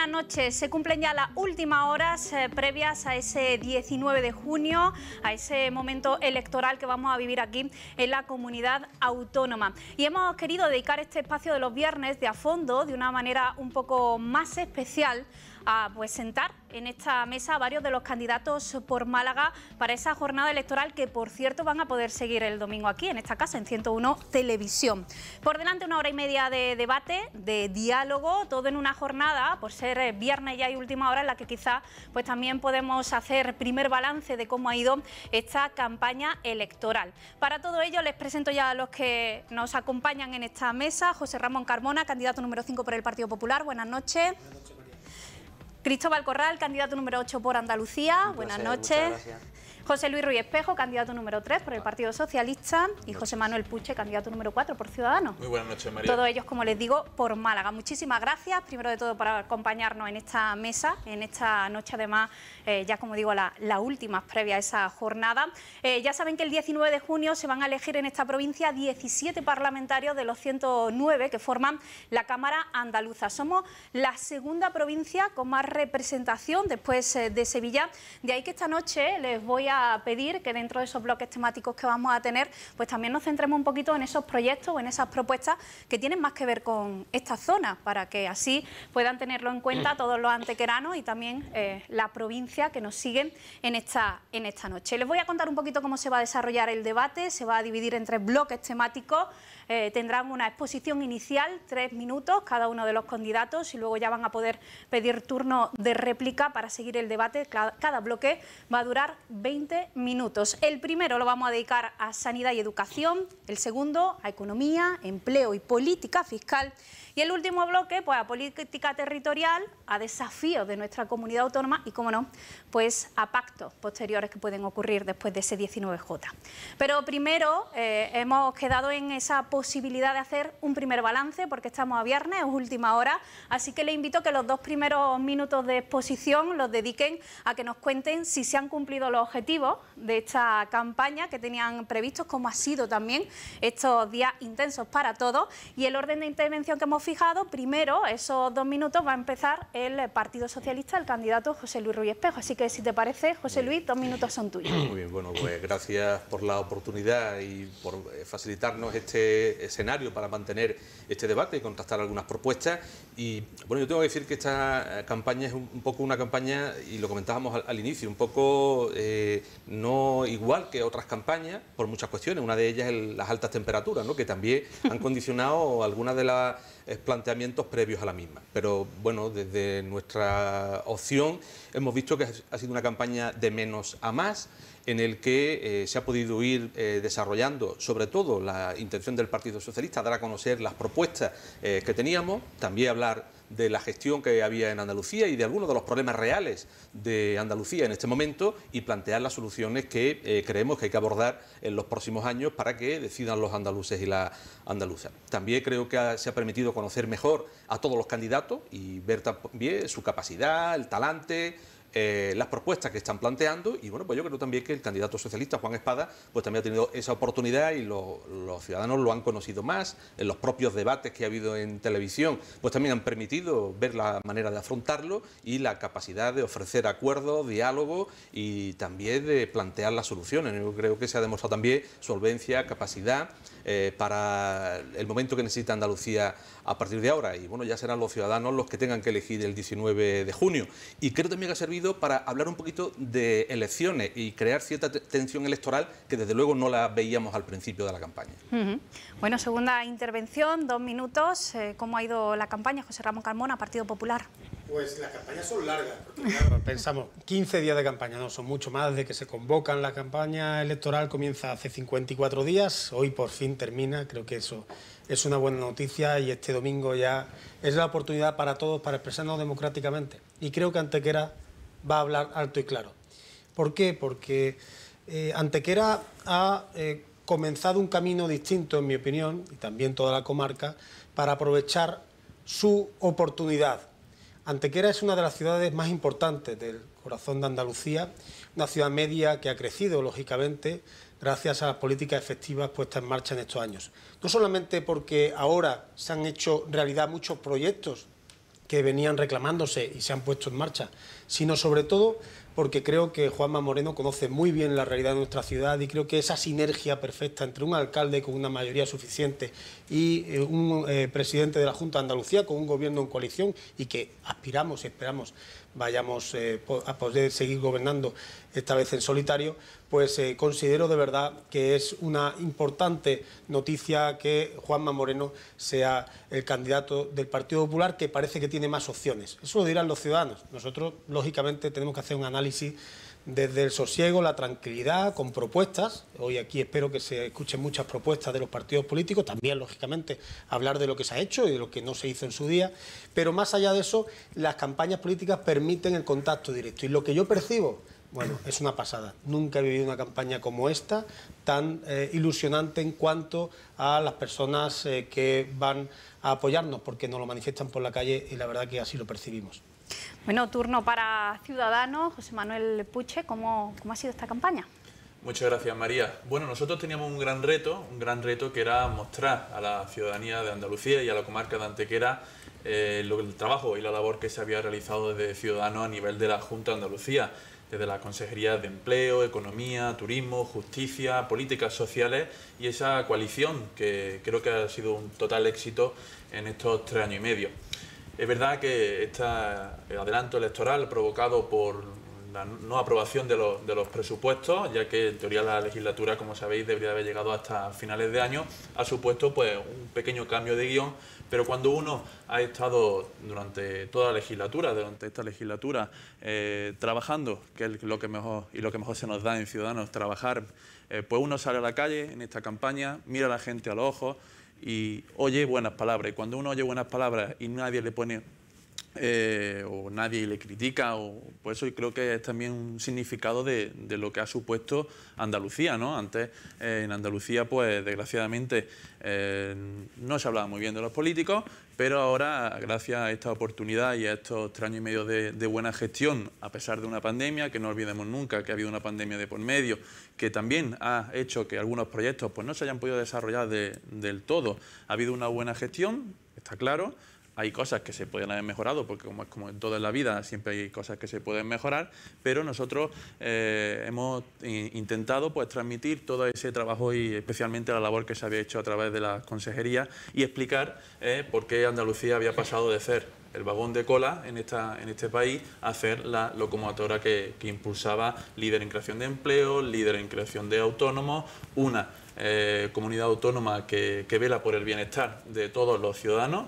buenas noches. Se cumplen ya las últimas horas previas a ese 19 de junio, a ese momento electoral que vamos a vivir aquí en la comunidad autónoma. Y hemos querido dedicar este espacio de los viernes de a fondo, de una manera un poco más especial, a sentar en esta mesa a varios de los candidatos por Málaga para esa jornada electoral que, por cierto, van a poder seguir el domingo aquí en esta casa, en 101 Televisión. Por delante 1 hora y media de debate, de diálogo, todo en una jornada, por ser viernes ya y última hora, en la que quizá también podemos hacer primer balance de cómo ha ido esta campaña electoral. Para todo ello les presento ya a los que nos acompañan en esta mesa. José Ramón Carmona, candidato número 5 por el Partido Popular. Buenas noches. Buenas noches, María. Cristóbal Corral, candidato número 8 por Andalucía. Buenas noches. José Luis Ruiz Espejo, candidato número 3 por el Partido Socialista, y José Manuel Puche, candidato número 4 por Ciudadanos. Muy buenas noches, María. Todos ellos, como les digo, por Málaga. Muchísimas gracias, primero de todo, por acompañarnos en esta mesa, en esta noche, además, ya como digo, las últimas previas a esa jornada. Ya saben que el 19 de junio se van a elegir en esta provincia 17 parlamentarios de los 109 que forman la Cámara Andaluza. Somos la segunda provincia con más representación después de Sevilla. De ahí que esta noche les voy a pedir que dentro de esos bloques temáticos que vamos a tener, también nos centremos un poquito en esos proyectos o en esas propuestas que tienen más que ver con esta zona, para que así puedan tenerlo en cuenta todos los antequeranos y también la provincia que nos siguen en esta noche. Les voy a contar un poquito cómo se va a desarrollar el debate. Se va a dividir en 3 bloques temáticos. Tendrán una exposición inicial, 3 minutos cada uno de los candidatos, y luego ya van a poder pedir turno de réplica para seguir el debate. Cada bloque va a durar 20 minutos. El primero lo vamos a dedicar a sanidad y educación, el segundo a economía, empleo y política fiscal, y el último bloque a política territorial, a desafíos de nuestra comunidad autónoma y, como no, a pactos posteriores que pueden ocurrir después de ese 19J. Pero primero hemos quedado en esa posibilidad de hacer un primer balance, porque estamos a viernes, es última hora, así que les invito a que los 2 primeros minutos de exposición los dediquen a que nos cuenten si se han cumplido los objetivos de esta campaña que tenían previstos, cómo ha sido también estos días intensos para todos, y el orden de intervención que hemos fijado. Primero, esos 2 minutos va a empezar el Partido Socialista, el candidato José Luis Ruiz Espejo. Así que, si te parece, José Luis, 2 minutos son tuyos. Muy bien, bueno, gracias por la oportunidad y por facilitarnos este escenario para mantener este debate y contrastar algunas propuestas. Y bueno, yo tengo que decir que esta campaña es un poco una campaña, y lo comentábamos al inicio, un poco no igual que otras campañas por muchas cuestiones. Una de ellas es las altas temperaturas, ¿no?, que también han condicionado algunas de las planteamientos previos a la misma. Pero bueno, desde nuestra opción hemos visto que ha sido una campaña de menos a más, en el que se ha podido ir desarrollando sobre todo la intención del Partido Socialista, dar a conocer las propuestas que teníamos, también hablar de la gestión que había en Andalucía y de algunos de los problemas reales de Andalucía en este momento, y plantear las soluciones que creemos que hay que abordar en los próximos años para que decidan los andaluces y las andaluzas. También creo que se ha permitido conocer mejor a todos los candidatos y ver también su capacidad, el talante, las propuestas que están planteando. Y bueno, yo creo también que el candidato socialista, Juan Espada, también ha tenido esa oportunidad, y los ciudadanos lo han conocido más. En los propios debates que ha habido en televisión, también han permitido ver la manera de afrontarlo y la capacidad de ofrecer acuerdos, diálogo y también de plantear las soluciones. Yo creo que se ha demostrado también solvencia, capacidad para el momento que necesita Andalucía a partir de ahora. Y bueno, ya serán los ciudadanos los que tengan que elegir el 19 de junio. Y creo también que ha servido para hablar un poquito de elecciones y crear cierta tensión electoral que desde luego no la veíamos al principio de la campaña. Bueno, segunda intervención, 2 minutos. ¿Cómo ha ido la campaña, José Ramón Carmona, Partido Popular? Pues las campañas son largas, porque claro, pensamos 15 días de campaña, no son mucho más, desde que se convocan. La campaña electoral comienza hace 54 días, hoy por fin termina. Creo que eso es una buena noticia, y este domingo ya es la oportunidad para todos para expresarnos democráticamente, y creo que Antequera va a hablar alto y claro. ¿Por qué? Porque Antequera ha comenzado un camino distinto, en mi opinión, y también toda la comarca, para aprovechar su oportunidad. Antequera es una de las ciudades más importantes del corazón de Andalucía, una ciudad media que ha crecido, lógicamente, gracias a las políticas efectivas puestas en marcha en estos años. No solamente porque ahora se han hecho realidad muchos proyectos que venían reclamándose y se han puesto en marcha, sino sobre todo porque creo que Juanma Moreno conoce muy bien la realidad de nuestra ciudad y creo que esa sinergia perfecta entre un alcalde con una mayoría suficiente y un presidente de la Junta de Andalucía con un gobierno en coalición y que aspiramos y esperamos vayamos a poder seguir gobernando esta vez en solitario, pues considero de verdad que es una importante noticia que Juanma Moreno sea el candidato del Partido Popular, que parece que tiene más opciones. Eso lo dirán los ciudadanos. Nosotros, lógicamente, tenemos que hacer un análisis desde el sosiego, la tranquilidad, con propuestas. Hoy aquí espero que se escuchen muchas propuestas de los partidos políticos, también, lógicamente, hablar de lo que se ha hecho y de lo que no se hizo en su día, pero más allá de eso, las campañas políticas permiten el contacto directo. Y lo que yo percibo, bueno, es una pasada. Nunca he vivido una campaña como esta, tan ilusionante en cuanto a las personas que van a apoyarnos, porque nos lo manifiestan por la calle y la verdad que así lo percibimos. Bueno, turno para Ciudadanos. José Manuel Puche, ¿cómo ha sido esta campaña? Muchas gracias, María. Bueno, nosotros teníamos un gran reto que era mostrar a la ciudadanía de Andalucía y a la comarca de Antequera el trabajo y la labor que se había realizado desde Ciudadanos a nivel de la Junta de Andalucía, desde la Consejería de Empleo, Economía, Turismo, Justicia, Políticas Sociales y esa coalición que creo que ha sido un total éxito en estos 3 años y medio. Es verdad que este adelanto electoral provocado por la no aprobación de los presupuestos, ya que en teoría la legislatura, como sabéis, debería haber llegado hasta finales de año, ha supuesto pues un pequeño cambio de guión, pero cuando uno ha estado durante toda la legislatura, durante esta legislatura, trabajando, que es lo que mejor se nos da en Ciudadanos, trabajar, pues uno sale a la calle en esta campaña, mira a la gente a los ojos y oye buenas palabras. Y cuando uno oye buenas palabras y nadie le pone o nadie le critica, pues eso creo que es también un significado de lo que ha supuesto Andalucía, ¿no? Antes en Andalucía, pues desgraciadamente no se hablaba muy bien de los políticos, pero ahora, gracias a esta oportunidad y a estos 3 años y medio de buena gestión, a pesar de una pandemia, que no olvidemos nunca que ha habido una pandemia de por medio, que también ha hecho que algunos proyectos pues no se hayan podido desarrollar del todo, ha habido una buena gestión, está claro. Hay cosas que se podrían haber mejorado, porque como en toda la vida siempre hay cosas que se pueden mejorar, pero nosotros hemos intentado pues transmitir todo ese trabajo y especialmente la labor que se había hecho a través de la consejería y explicar por qué Andalucía había pasado de ser el vagón de cola en este país a ser la locomotora que impulsaba, líder en creación de empleo, líder en creación de autónomos, una comunidad autónoma que vela por el bienestar de todos los ciudadanos,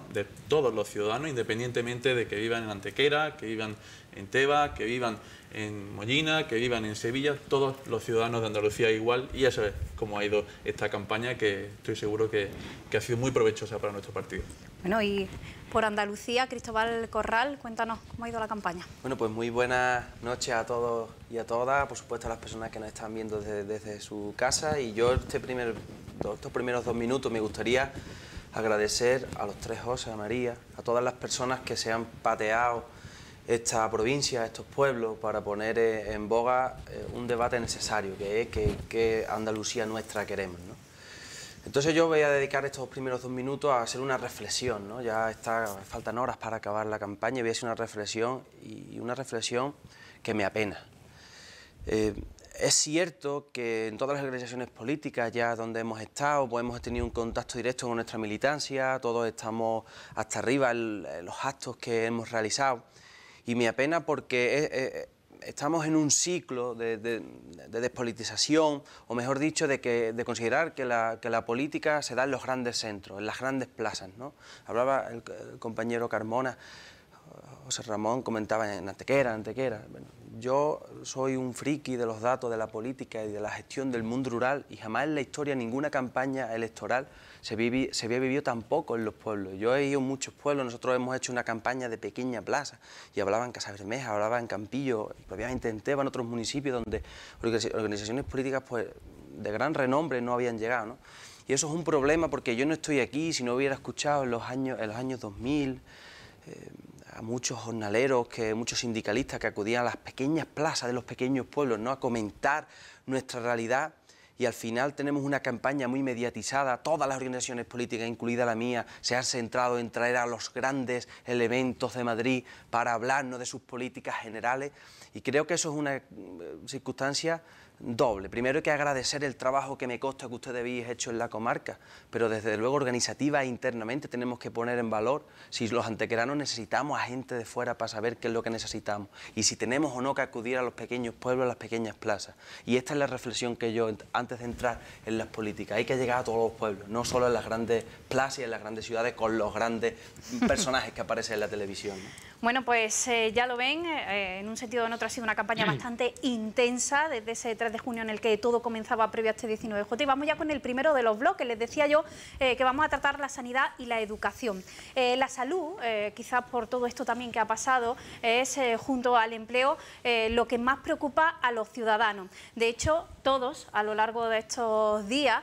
independientemente de que vivan en Antequera, que vivan en Teba, que vivan en Mollina, que vivan en Sevilla, todos los ciudadanos de Andalucía igual, y eso es como ha ido esta campaña, que estoy seguro que ha sido muy provechosa para nuestro partido. Bueno, y por Andalucía, Cristóbal Corral, cuéntanos cómo ha ido la campaña. Bueno, pues muy buenas noches a todos y a todas, por supuesto a las personas que nos están viendo desde su casa, y yo estos primeros 2 minutos me gustaría agradecer a los 3 José, a María, a todas las personas que se han pateado esta provincia, estos pueblos, para poner en boga un debate necesario, que es qué Andalucía nuestra queremos, ¿no? Entonces yo voy a dedicar estos primeros 2 minutos a hacer una reflexión, ¿no? Faltan horas para acabar la campaña y voy a hacer una reflexión que me apena. Es cierto que en todas las organizaciones políticas ya donde hemos estado, pues hemos tenido un contacto directo con nuestra militancia, todos estamos hasta arriba en los actos que hemos realizado, y me apena porque estamos en un ciclo de despolitización, o mejor dicho, de considerar que la política se da en los grandes centros, en las grandes plazas, ¿no? Hablaba el compañero Carmona, José Ramón comentaba en Antequera. Bueno, yo soy un friki de los datos de la política y de la gestión del mundo rural, y jamás en la historia ninguna campaña electoral se había vivido tampoco en los pueblos. Yo he ido a muchos pueblos, nosotros hemos hecho una campaña de pequeña plaza y hablaba en Casabermeja, hablaba en Campillo, propiamente en Teba, en otros municipios donde organizaciones políticas pues de gran renombre no habían llegado, ¿no? Y eso es un problema porque yo no estoy aquí si no hubiera escuchado en los años 2000 a muchos jornaleros, muchos sindicalistas que acudían a las pequeñas plazas de los pequeños pueblos, ¿no? A comentar nuestra realidad, y al final tenemos una campaña muy mediatizada, todas las organizaciones políticas, incluida la mía, se han centrado en traer a los grandes elementos de Madrid para hablarnos de sus políticas generales, y creo que eso es una circunstancia doble. Primero hay que agradecer el trabajo que me consta que ustedes habéis hecho en la comarca, pero desde luego organizativa e internamente tenemos que poner en valor si los antequeranos necesitamos a gente de fuera para saber qué es lo que necesitamos y si tenemos o no que acudir a los pequeños pueblos, a las pequeñas plazas. Y esta es la reflexión que yo, antes de entrar en las políticas, hay que llegar a todos los pueblos, no solo en las grandes plazas y en las grandes ciudades con los grandes personajes que aparecen en la televisión, ¿no? Bueno, pues ya lo ven, en un sentido o en otro ha sido una campaña bastante intensa desde ese 3 de junio en el que todo comenzaba previo a este 19J. Y vamos ya con el primero de los bloques. Les decía yo que vamos a tratar la sanidad y la educación. La salud, quizás por todo esto también que ha pasado, es junto al empleo lo que más preocupa a los ciudadanos. De hecho, todos a lo largo de estos días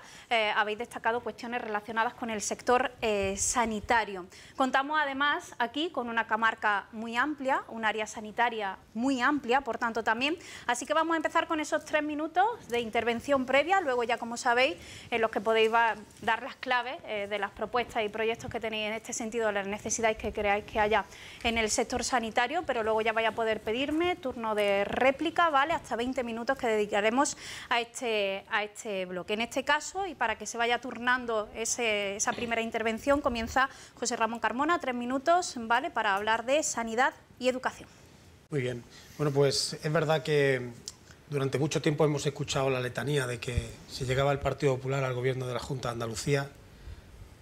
habéis destacado cuestiones relacionadas con el sector sanitario. Contamos además aquí con una comarca muy amplia, un área sanitaria muy amplia, por tanto también. Así que vamos a empezar con esos 3 minutos de intervención previa, luego ya como sabéis, en los que podéis dar las claves de las propuestas y proyectos que tenéis en este sentido, las necesidades que creáis que haya en el sector sanitario, pero luego ya vais a poder pedirme turno de réplica, ¿vale? Hasta 20 minutos que dedicaremos a este bloque. En este caso, y para que se vaya turnando esa primera intervención, comienza José Ramón Carmona, 3 minutos, ¿vale?, para hablar de sanidad y educación. Muy bien. Bueno, pues es verdad que durante mucho tiempo hemos escuchado la letanía de que si llegaba el Partido Popular al gobierno de la Junta de Andalucía,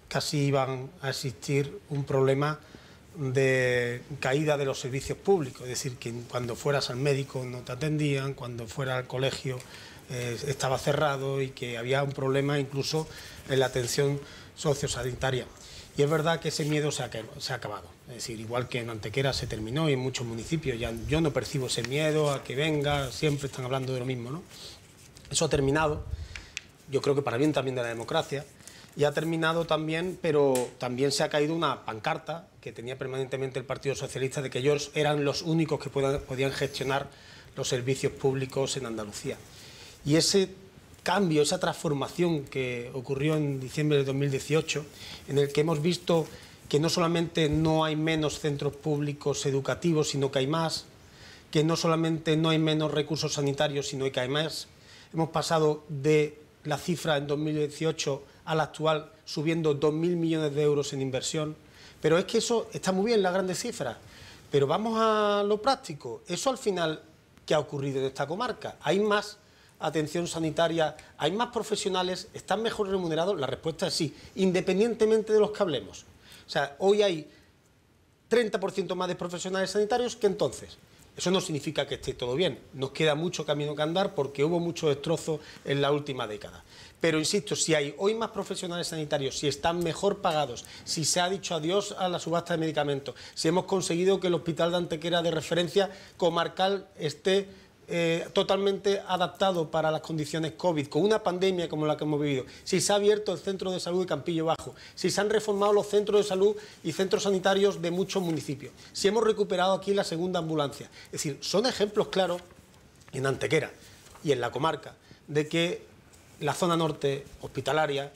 casi iban a existir un problema de caída de los servicios públicos, es decir, que cuando fueras al médico no te atendían, cuando fueras al colegio estaba cerrado y que había un problema incluso en la atención sociosanitaria. Y es verdad que ese miedo se ha acabado. Es decir, igual que en Antequera se terminó y en muchos municipios ya yo no percibo ese miedo a que venga, siempre están hablando de lo mismo, ¿no? Eso ha terminado, yo creo que para bien también de la democracia, y ha terminado también, pero también se ha caído una pancarta que tenía permanentemente el Partido Socialista de que ellos eran los únicos que podían gestionar los servicios públicos en Andalucía. Y ese cambio, esa transformación que ocurrió en diciembre de 2018, en el que hemos visto que no solamente no hay menos centros públicos educativos, sino que hay más, que no solamente no hay menos recursos sanitarios, sino que hay más. Hemos pasado de la cifra en 2018 a la actual, subiendo 2.000 millones de euros en inversión. Pero es que eso está muy bien, las grandes cifras. Pero vamos a lo práctico. Eso al final, ¿qué ha ocurrido en esta comarca? ¿Hay más atención sanitaria? ¿Hay más profesionales? ¿Están mejor remunerados? La respuesta es sí, independientemente de los que hablemos. O sea, hoy hay 30% más de profesionales sanitarios que entonces. Eso no significa que esté todo bien. Nos queda mucho camino que andar porque hubo mucho destrozo en la última década. Pero insisto, si hay hoy más profesionales sanitarios, si están mejor pagados, si se ha dicho adiós a la subasta de medicamentos, si hemos conseguido que el Hospital de Antequera de referencia comarcal esté totalmente adaptado para las condiciones COVID, con una pandemia como la que hemos vivido, si se ha abierto el centro de salud de Campillo Bajo, si se han reformado los centros de salud y centros sanitarios de muchos municipios, si hemos recuperado aquí la segunda ambulancia. Es decir, son ejemplos claros en Antequera y en la comarca de que la zona norte hospitalaria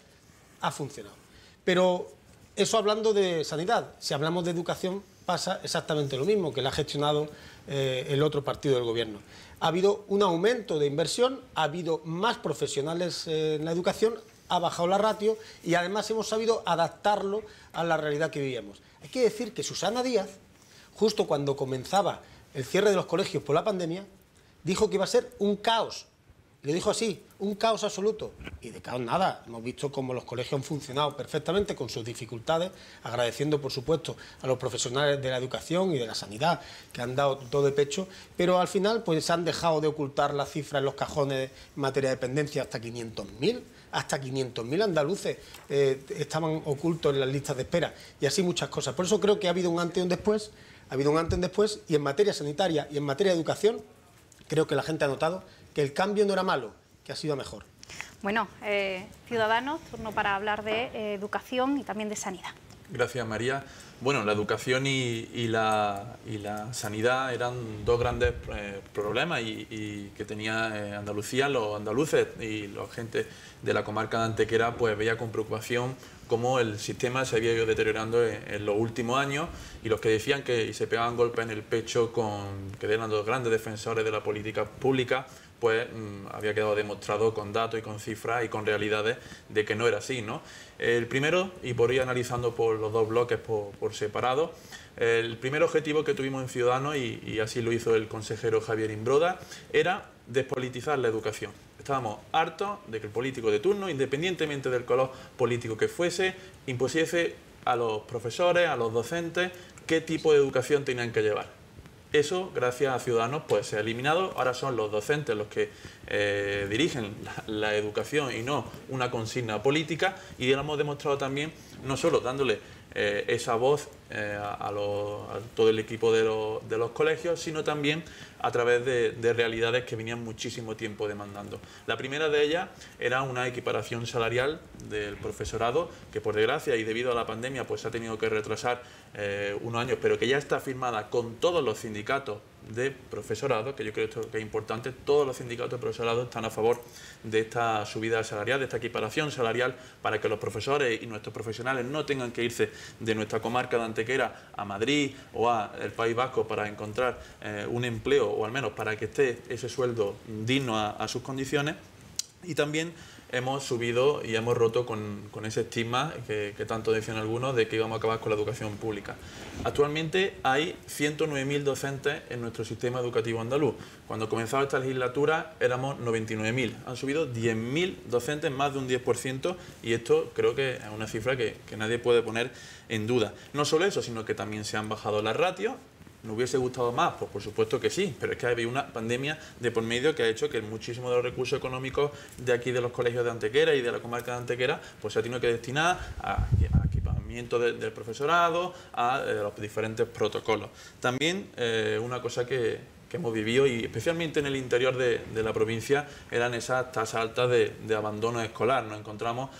ha funcionado. Pero eso hablando de sanidad. Si hablamos de educación pasa exactamente lo mismo, que la ha gestionado el otro partido del gobierno. Ha habido un aumento de inversión, ha habido más profesionales en la educación, ha bajado la ratio y además hemos sabido adaptarlo a la realidad que vivíamos. Hay que decir que Susana Díaz, justo cuando comenzaba el cierre de los colegios por la pandemia, dijo que iba a ser un caos. Lo dijo así, un caos absoluto. Y de caos nada. Hemos visto cómo los colegios han funcionado perfectamente con sus dificultades, agradeciendo, por supuesto, a los profesionales de la educación y de la sanidad, que han dado todo de pecho, pero al final pues se han dejado de ocultar la cifra en los cajones en materia de dependencia hasta 500.000. Hasta 500.000 andaluces estaban ocultos en las listas de espera. Y así muchas cosas. Por eso creo que ha habido un antes y un después. Ha habido un antes y un después. Y en materia sanitaria y en materia de educación, creo que la gente ha notado que el cambio no era malo, que ha sido mejor. Bueno, Ciudadanos, turno para hablar de educación y también de sanidad. Gracias, María. Bueno, la educación y la sanidad eran dos grandes problemas y que tenía Andalucía, los andaluces y la gente de la comarca de Antequera, pues veía con preocupación cómo el sistema se había ido deteriorando en los últimos años, y los que decían y se pegaban golpes en el pecho que eran los grandes defensores de la política pública, pues había quedado demostrado con datos y con cifras y con realidades de que no era así, ¿no? El primero, y por ir analizando por los dos bloques por separado, el primer objetivo que tuvimos en Ciudadanos, y así lo hizo el consejero Javier Imbroda, era despolitizar la educación. Estábamos hartos de que el político de turno, independientemente del color político que fuese, impusiese a los profesores, a los docentes, qué tipo de educación tenían que llevar. Eso, gracias a Ciudadanos, pues se ha eliminado. Ahora son los docentes los que dirigen la educación y no una consigna política, y lo hemos demostrado también, no solo dándole esa voz a todo el equipo de los colegios, sino también a través de realidades que venían muchísimo tiempo demandando. La primera de ellas era una equiparación salarial del profesorado, que por desgracia y debido a la pandemia pues se ha tenido que retrasar unos años, pero que ya está firmada con todos los sindicatos de profesorado, que yo creo que es importante. Todos los sindicatos de profesorado están a favor de esta subida salarial, de esta equiparación salarial, para que los profesores y nuestros profesionales no tengan que irse de nuestra comarca de Antequera a Madrid o al País Vasco para encontrar un empleo, o al menos para que esté ese sueldo digno a sus condiciones. Y también hemos subido y hemos roto con ese estigma que tanto decían algunos de que íbamos a acabar con la educación pública. Actualmente hay 109.000 docentes en nuestro sistema educativo andaluz. Cuando comenzaba esta legislatura éramos 99.000. Han subido 10.000 docentes, más de un 10%, y esto creo que es una cifra que nadie puede poner en duda. No solo eso, sino que también se han bajado las ratios. ¿Nos hubiese gustado más? Pues por supuesto que sí, pero es que había una pandemia de por medio que ha hecho que muchísimos de los recursos económicos de aquí, de los colegios de Antequera y de la comarca de Antequera, pues se ha tenido que destinar a equipamiento del profesorado, a los diferentes protocolos. También una cosa que hemos vivido, y especialmente en el interior de la provincia, eran esas tasas altas de abandono escolar. Nos encontramos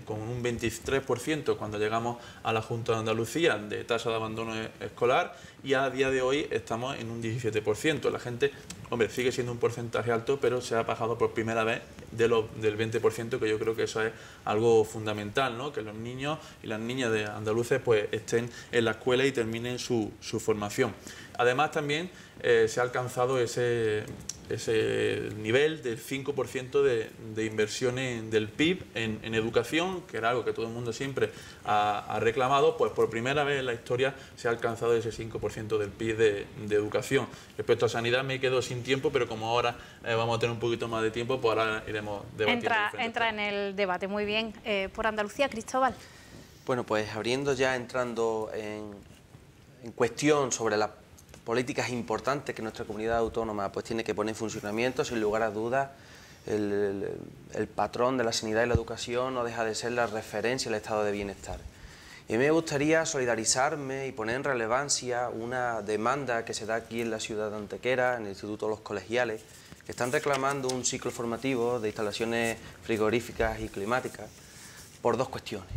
con un 23% cuando llegamos a la Junta de Andalucía de tasa de abandono escolar, y a día de hoy estamos en un 17%. La gente, hombre, sigue siendo un porcentaje alto, pero se ha bajado por primera vez del 20%, que yo creo que eso es algo fundamental, ¿no? Que los niños y las niñas de andaluces pues estén en la escuela y terminen su formación. Además, también se ha alcanzado ese nivel del 5% de inversiones del PIB en educación, que era algo que todo el mundo siempre ha reclamado. Pues por primera vez en la historia se ha alcanzado ese 5% del PIB de educación. Respecto a sanidad me quedo sin tiempo, pero como ahora vamos a tener un poquito más de tiempo, pues ahora iremos debatiendo. Entra en el debate, muy bien. Por Andalucía, Cristóbal. Bueno, pues entrando en cuestión sobre las políticas importantes que nuestra comunidad autónoma pues tiene que poner en funcionamiento, sin lugar a dudas, el patrón de la sanidad y la educación no deja de ser la referencia del estado de bienestar. Y a mí me gustaría solidarizarme y poner en relevancia una demanda que se da aquí en la ciudad de Antequera, en el Instituto de los Colegiales, que están reclamando un ciclo formativo de instalaciones frigoríficas y climáticas por dos cuestiones.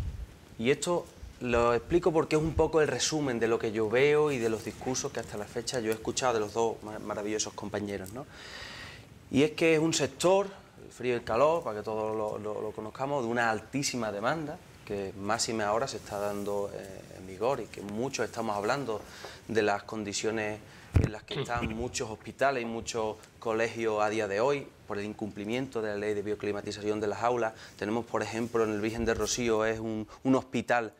Y esto lo explico porque es un poco el resumen de lo que yo veo y de los discursos que hasta la fecha yo he escuchado de los dos maravillosos compañeros, ¿no? Y es que es un sector, el frío y el calor, para que todos lo conozcamos, de una altísima demanda, que máxime ahora se está dando en vigor, y que muchos estamos hablando de las condiciones en las que están muchos hospitales y muchos colegios a día de hoy por el incumplimiento de la ley de bioclimatización de las aulas. Tenemos, por ejemplo, en el Virgen del Rocío es un hospital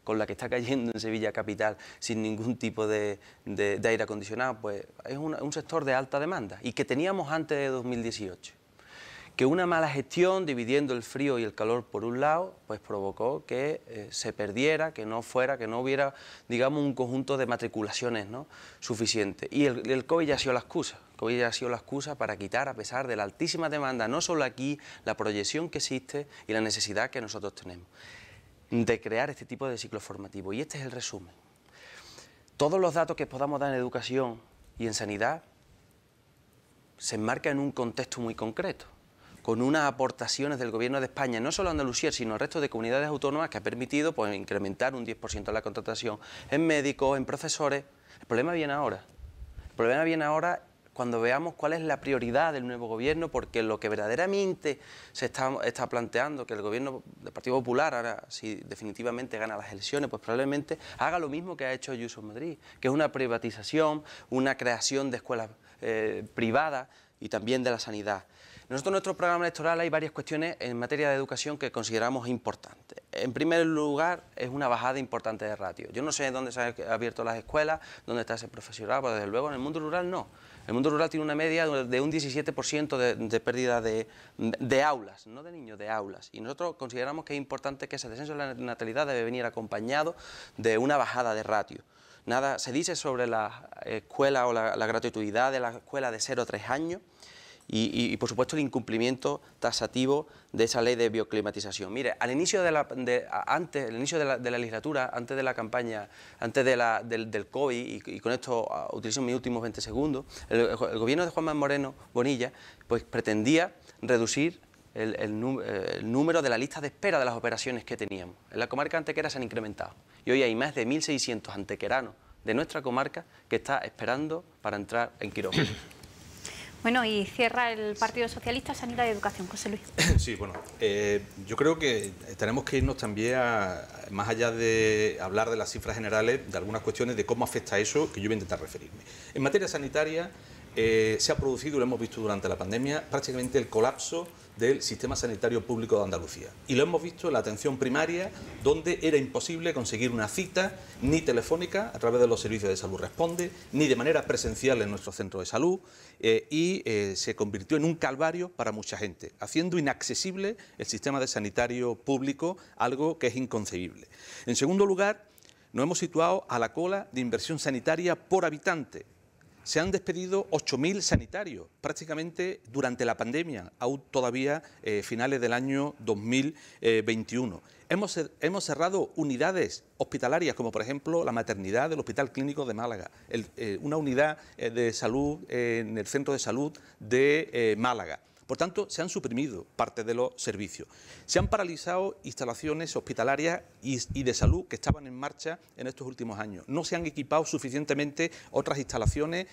con la que está cayendo en Sevilla capital sin ningún tipo de aire acondicionado. Pues es un sector de alta demanda y que teníamos antes de 2018. Que una mala gestión, dividiendo el frío y el calor por un lado, pues provocó que se perdiera, que no hubiera, digamos, un conjunto de matriculaciones, ¿no?, suficiente. Y el COVID ya ha sido la excusa. El COVID ya ha sido la excusa para quitar, a pesar de la altísima demanda, no solo aquí, la proyección que existe y la necesidad que nosotros tenemos de crear este tipo de ciclo formativo. Y este es el resumen. Todos los datos que podamos dar en educación y en sanidad se enmarcan en un contexto muy concreto. con unas aportaciones del Gobierno de España, no solo a Andalucía, sino al resto de comunidades autónomas, que ha permitido pues, incrementar un 10% la contratación en médicos, en profesores. El problema viene ahora. El problema viene ahora cuando veamos cuál es la prioridad del nuevo Gobierno, porque lo que verdaderamente se está planteando, que el Gobierno del Partido Popular, ahora si definitivamente gana las elecciones, pues probablemente haga lo mismo que ha hecho Ayuso en Madrid, que es una privatización, una creación de escuelas privadas y también de la sanidad. Nosotros en nuestro programa electoral hay varias cuestiones en materia de educación que consideramos importantes. En primer lugar, es una bajada importante de ratio. Yo no sé dónde se han abierto las escuelas, dónde está ese profesorado, pero desde luego en el mundo rural no. El mundo rural tiene una media de un 17% de pérdida de aulas, no de niños, de aulas. Y nosotros consideramos que es importante que ese descenso de la natalidad debe venir acompañado de una bajada de ratio. Nada se dice sobre la escuela o la gratuidad de la escuela de 0 a 3 años y por supuesto el incumplimiento taxativo de esa ley de bioclimatización. Mire, al inicio de la legislatura, antes de la campaña, antes del COVID, y con esto utilizo mis últimos 20 segundos, el gobierno de Juanma Moreno Bonilla pues pretendía reducir el número de la lista de espera de las operaciones que teníamos. En la comarca antequera se han incrementado y hoy hay más de 1.600 antequeranos de nuestra comarca que está esperando para entrar en quirófano. Bueno, y cierra el Partido Socialista Sanidad y Educación, José Luis. Sí, bueno, yo creo que tenemos que irnos también más allá de hablar de las cifras generales, de algunas cuestiones de cómo afecta eso, que yo voy a intentar referirme. En materia sanitaria se ha producido, lo hemos visto durante la pandemia, prácticamente el colapso del sistema sanitario público de Andalucía. Y lo hemos visto en la atención primaria, donde era imposible conseguir una cita, ni telefónica, a través de los servicios de salud Responde, ni de manera presencial en nuestro centro de salud, y se convirtió en un calvario para mucha gente, haciendo inaccesible el sistema de sanitario público, algo que es inconcebible. En segundo lugar, nos hemos situado a la cola de inversión sanitaria por habitante. Se han despedido 8.000 sanitarios, prácticamente durante la pandemia, aún todavía finales del año 2021. Hemos cerrado unidades hospitalarias, como por ejemplo la maternidad del Hospital Clínico de Málaga, una unidad de salud en el Centro de Salud de Málaga. Por tanto, se han suprimido parte de los servicios. Se han paralizado instalaciones hospitalarias y de salud que estaban en marcha en estos últimos años. No se han equipado suficientemente otras instalaciones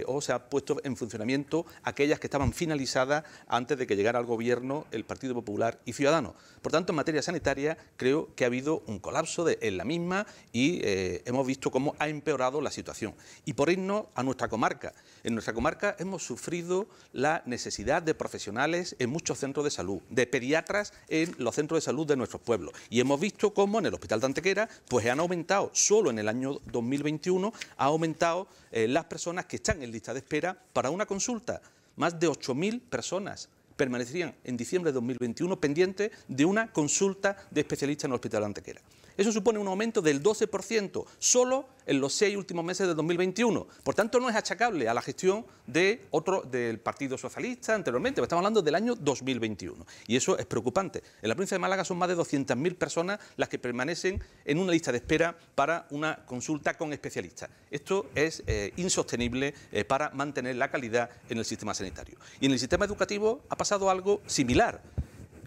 o se han puesto en funcionamiento aquellas que estaban finalizadas antes de que llegara al Gobierno el Partido Popular y Ciudadanos. Por tanto, en materia sanitaria creo que ha habido un colapso en la misma y hemos visto cómo ha empeorado la situación. Y por irnos a nuestra comarca. En nuestra comarca hemos sufrido la necesidad de profesionales en muchos centros de salud, de pediatras en los centros de salud de nuestros pueblos. Y hemos visto cómo en el Hospital de Antequera pues han aumentado, solo en el año 2021, ha aumentado las personas que están en lista de espera para una consulta. Más de 8.000 personas permanecerían en diciembre de 2021 pendientes de una consulta de especialista en el Hospital de Antequera. Eso supone un aumento del 12% solo en los 6 últimos meses de 2021. Por tanto, no es achacable a la gestión del Partido Socialista anteriormente. Estamos hablando del año 2021 y eso es preocupante. En la provincia de Málaga son más de 200.000 personas las que permanecen en una lista de espera para una consulta con especialistas. Esto es insostenible para mantener la calidad en el sistema sanitario. Y en el sistema educativo ha pasado algo similar.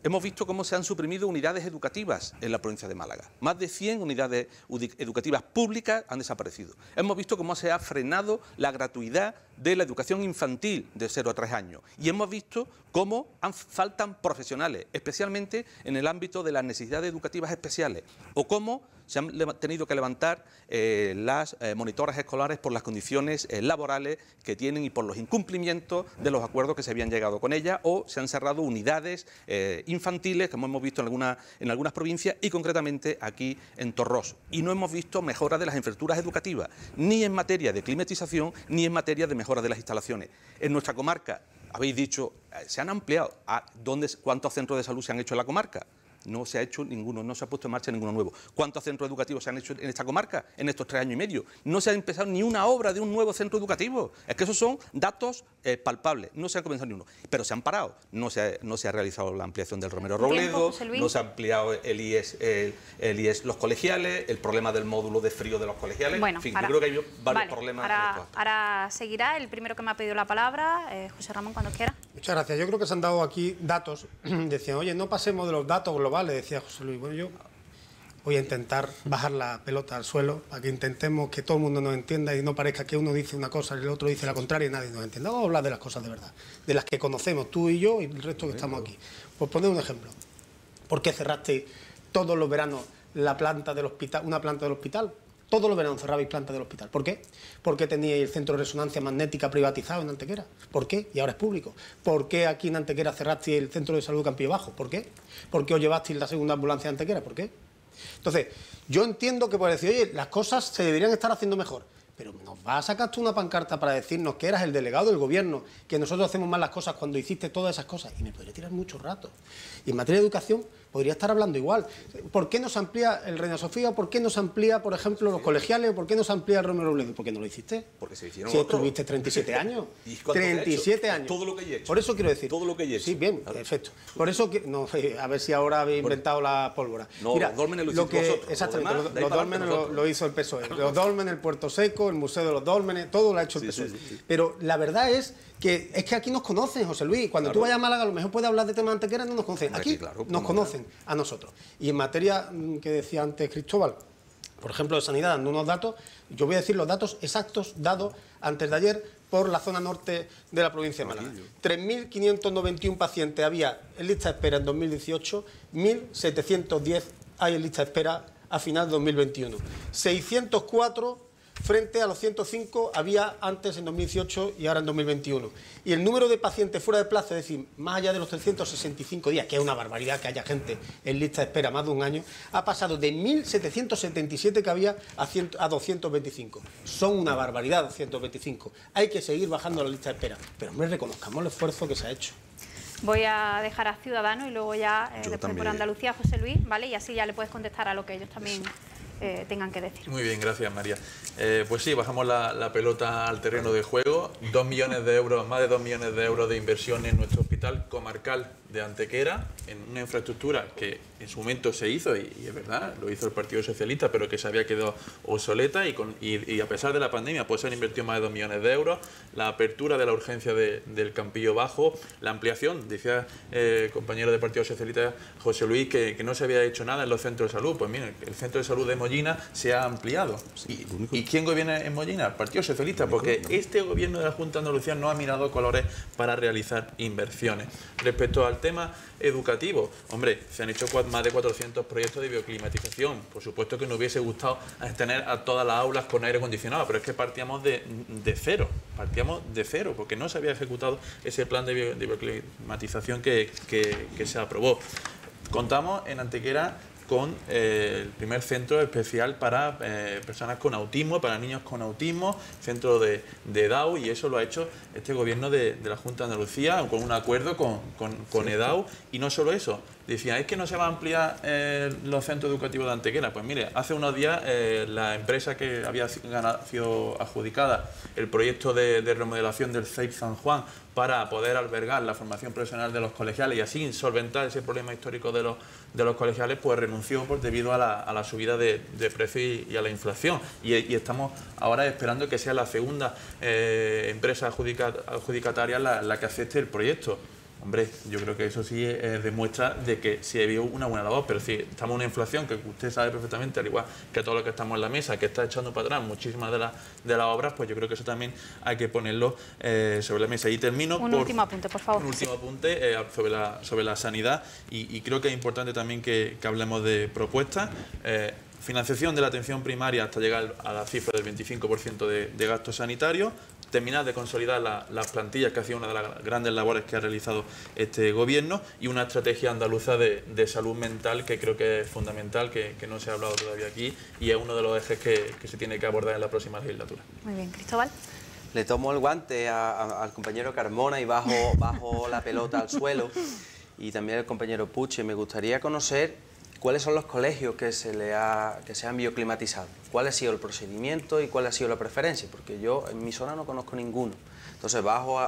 Hemos visto cómo se han suprimido unidades educativas en la provincia de Málaga. Más de 100 unidades educativas públicas han desaparecido. Hemos visto cómo se ha frenado la gratuidad de la educación infantil de 0 a 3 años. Y hemos visto cómo faltan profesionales, especialmente en el ámbito de las necesidades educativas especiales, o cómo se han tenido que levantar las monitoras escolares por las condiciones laborales que tienen y por los incumplimientos de los acuerdos que se habían llegado con ellas, o se han cerrado unidades infantiles, como hemos visto en algunas provincias y concretamente aquí en Torrox. Y no hemos visto mejoras de las infraestructuras educativas, ni en materia de climatización, ni en materia de mejora de las instalaciones. En nuestra comarca, habéis dicho, se han ampliado. ¿Cuántos centros de salud se han hecho en la comarca? no se ha hecho ninguno, no se ha puesto en marcha ninguno nuevo. ¿Cuántos centros educativos se han hecho en esta comarca en estos 3 años y medio? No se ha empezado ni una obra de un nuevo centro educativo. Es que esos son datos palpables, no se ha comenzado ni uno. Pero se han parado, no se ha realizado la ampliación del Romero Robledo, no se ha ampliado el IES los colegiales, el problema del módulo de frío de los colegiales. Bueno, en fin, ahora, yo creo que hay varios problemas. Ahora seguirá el primero que me ha pedido la palabra, José Ramón, cuando quiera. Muchas gracias. Yo creo que se han dado aquí datos. Decían, oye, no pasemos de los datos globales, decía José Luis. Bueno, yo voy a intentar bajar la pelota al suelo para que intentemos que todo el mundo nos entienda y no parezca que uno dice una cosa y el otro dice la contraria y nadie nos entienda. Vamos a hablar de las cosas de verdad, de las que conocemos tú y yo y el resto que estamos aquí. Pues poner un ejemplo. ¿Por qué cerraste todos los veranos la planta del hospital, una planta del hospital? Todos los veranos cerrabais plantas del hospital. ¿Por qué? Porque teníais el centro de resonancia magnética privatizado en Antequera. ¿Por qué? Y ahora es público. ¿Por qué aquí en Antequera cerrasteis el centro de salud Campillo Bajo? ¿Por qué? ¿Por qué os llevasteis la segunda ambulancia de Antequera? ¿Por qué? Entonces, yo entiendo que puedes decir, oye, las cosas se deberían estar haciendo mejor. Pero nos vas a sacar tú una pancarta para decirnos que eras el delegado del gobierno, que nosotros hacemos mal las cosas cuando hiciste todas esas cosas. Y me podría tirar mucho rato. Y en materia de educación podría estar hablando igual. ¿Por qué no se amplía el Reina Sofía? ¿Por qué no se amplía, por ejemplo, los colegiales? ¿Por qué no se amplía el Romero Robledo? ¿Por qué no lo hiciste? Porque se hicieron si otros. estuviste 37 años. ¿Y cuánto he hecho? 37 años. Todo lo que he hecho. Por eso quiero decir. Todo lo que he hecho. Sí, bien, perfecto. Por eso, no, a ver si ahora habéis inventado la pólvora. No, mira, los dólmenes lo hiciste vosotros. Exactamente, Lo demás, los dólmenes lo hizo el PSOE. Los dólmenes, el Puerto Seco, el Museo de los Dólmenes, todo lo ha hecho el PSOE. Sí. Pero la verdad es que aquí nos conocen, José Luis. Cuando tú vayas a Málaga, a lo mejor puedes hablar de temas de Antequera, no nos conocen. Aquí nos conocen a nosotros. Y en materia que decía antes Cristóbal, por ejemplo, de sanidad, dando unos datos, yo voy a decir los datos exactos dados antes de ayer por la zona norte de la provincia de Málaga. 3.591 pacientes había en lista de espera en 2018, 1.710 hay en lista de espera a final de 2021. 604 frente a los 105 había antes en 2018 y ahora en 2021. Y el número de pacientes fuera de plaza, es decir, más allá de los 365 días, que es una barbaridad que haya gente en lista de espera más de un año, ha pasado de 1.777 que había a 225. Son una barbaridad 225. Hay que seguir bajando la lista de espera. Pero, hombre, reconozcamos el esfuerzo que se ha hecho. Voy a dejar a Ciudadanos y luego ya después por Andalucía, José Luis, ¿vale? Y así ya le puedes contestar a lo que ellos también tengan que decir. Muy bien, gracias María. Pues sí, bajamos la pelota al terreno de juego. 2 millones de euros, más de 2 millones de euros de inversión en nuestro hospital comarcal de Antequera, en una infraestructura que en su momento se hizo, y es verdad, lo hizo el Partido Socialista, pero que se había quedado obsoleta y a pesar de la pandemia pues se han invertido más de 2 millones de euros, la apertura de la urgencia del Campillo Bajo, la ampliación, decía el compañero del Partido Socialista José Luis que no se había hecho nada en los centros de salud. Pues miren, el centro de salud de Mollina se ha ampliado. ¿Y quién gobierna en Mollina? El Partido Socialista, porque este gobierno de la Junta de Andalucía no ha mirado colores para realizar inversiones. Respecto al tema educativo, hombre, se han hecho más de 400 proyectos de bioclimatización. Por supuesto que nos hubiese gustado tener a todas las aulas con aire acondicionado, pero es que partíamos de cero, porque no se había ejecutado ese plan de bioclimatización que se aprobó. Contamos en Antequera con el primer centro especial para personas con autismo, para niños con autismo, centro de EDAU, y eso lo ha hecho este gobierno de la Junta de Andalucía con un acuerdo con EDAU. Y no solo eso, decía, es que no se va a ampliar los centros educativos de Antequera. Pues mire, hace unos días la empresa que había sido adjudicada el proyecto de remodelación del CEIP San Juan para poder albergar la formación profesional de los colegiales y así solventar ese problema histórico de los colegiales, pues renunció debido a la subida de precios y a la inflación. Y estamos ahora esperando que sea la segunda empresa adjudicataria la que acepte el proyecto. Hombre, yo creo que eso sí demuestra de que sí ha habido una buena labor, pero si estamos en una inflación que usted sabe perfectamente, al igual que todos los que estamos en la mesa, que está echando para atrás muchísimas de las obras, pues yo creo que eso también hay que ponerlo sobre la mesa. Y termino último apunte, por favor. Un último apunte sobre la sanidad, y creo que es importante también que hablemos de propuestas. Financiación de la atención primaria hasta llegar a la cifra del 25% de gastos sanitarios, terminar de consolidar las plantillas, que ha sido una de las grandes labores que ha realizado este gobierno, y una estrategia andaluza de salud mental que creo que es fundamental, que no se ha hablado todavía aquí, y es uno de los ejes que se tiene que abordar en la próxima legislatura. Muy bien, Cristóbal. Le tomo el guante al compañero Carmona y bajo la pelota al suelo. y también el compañero Puche, me gustaría conocer cuáles son los colegios que se han bioclimatizado, cuál ha sido el procedimiento y cuál ha sido la preferencia, porque yo en mi zona no conozco ninguno. Entonces bajo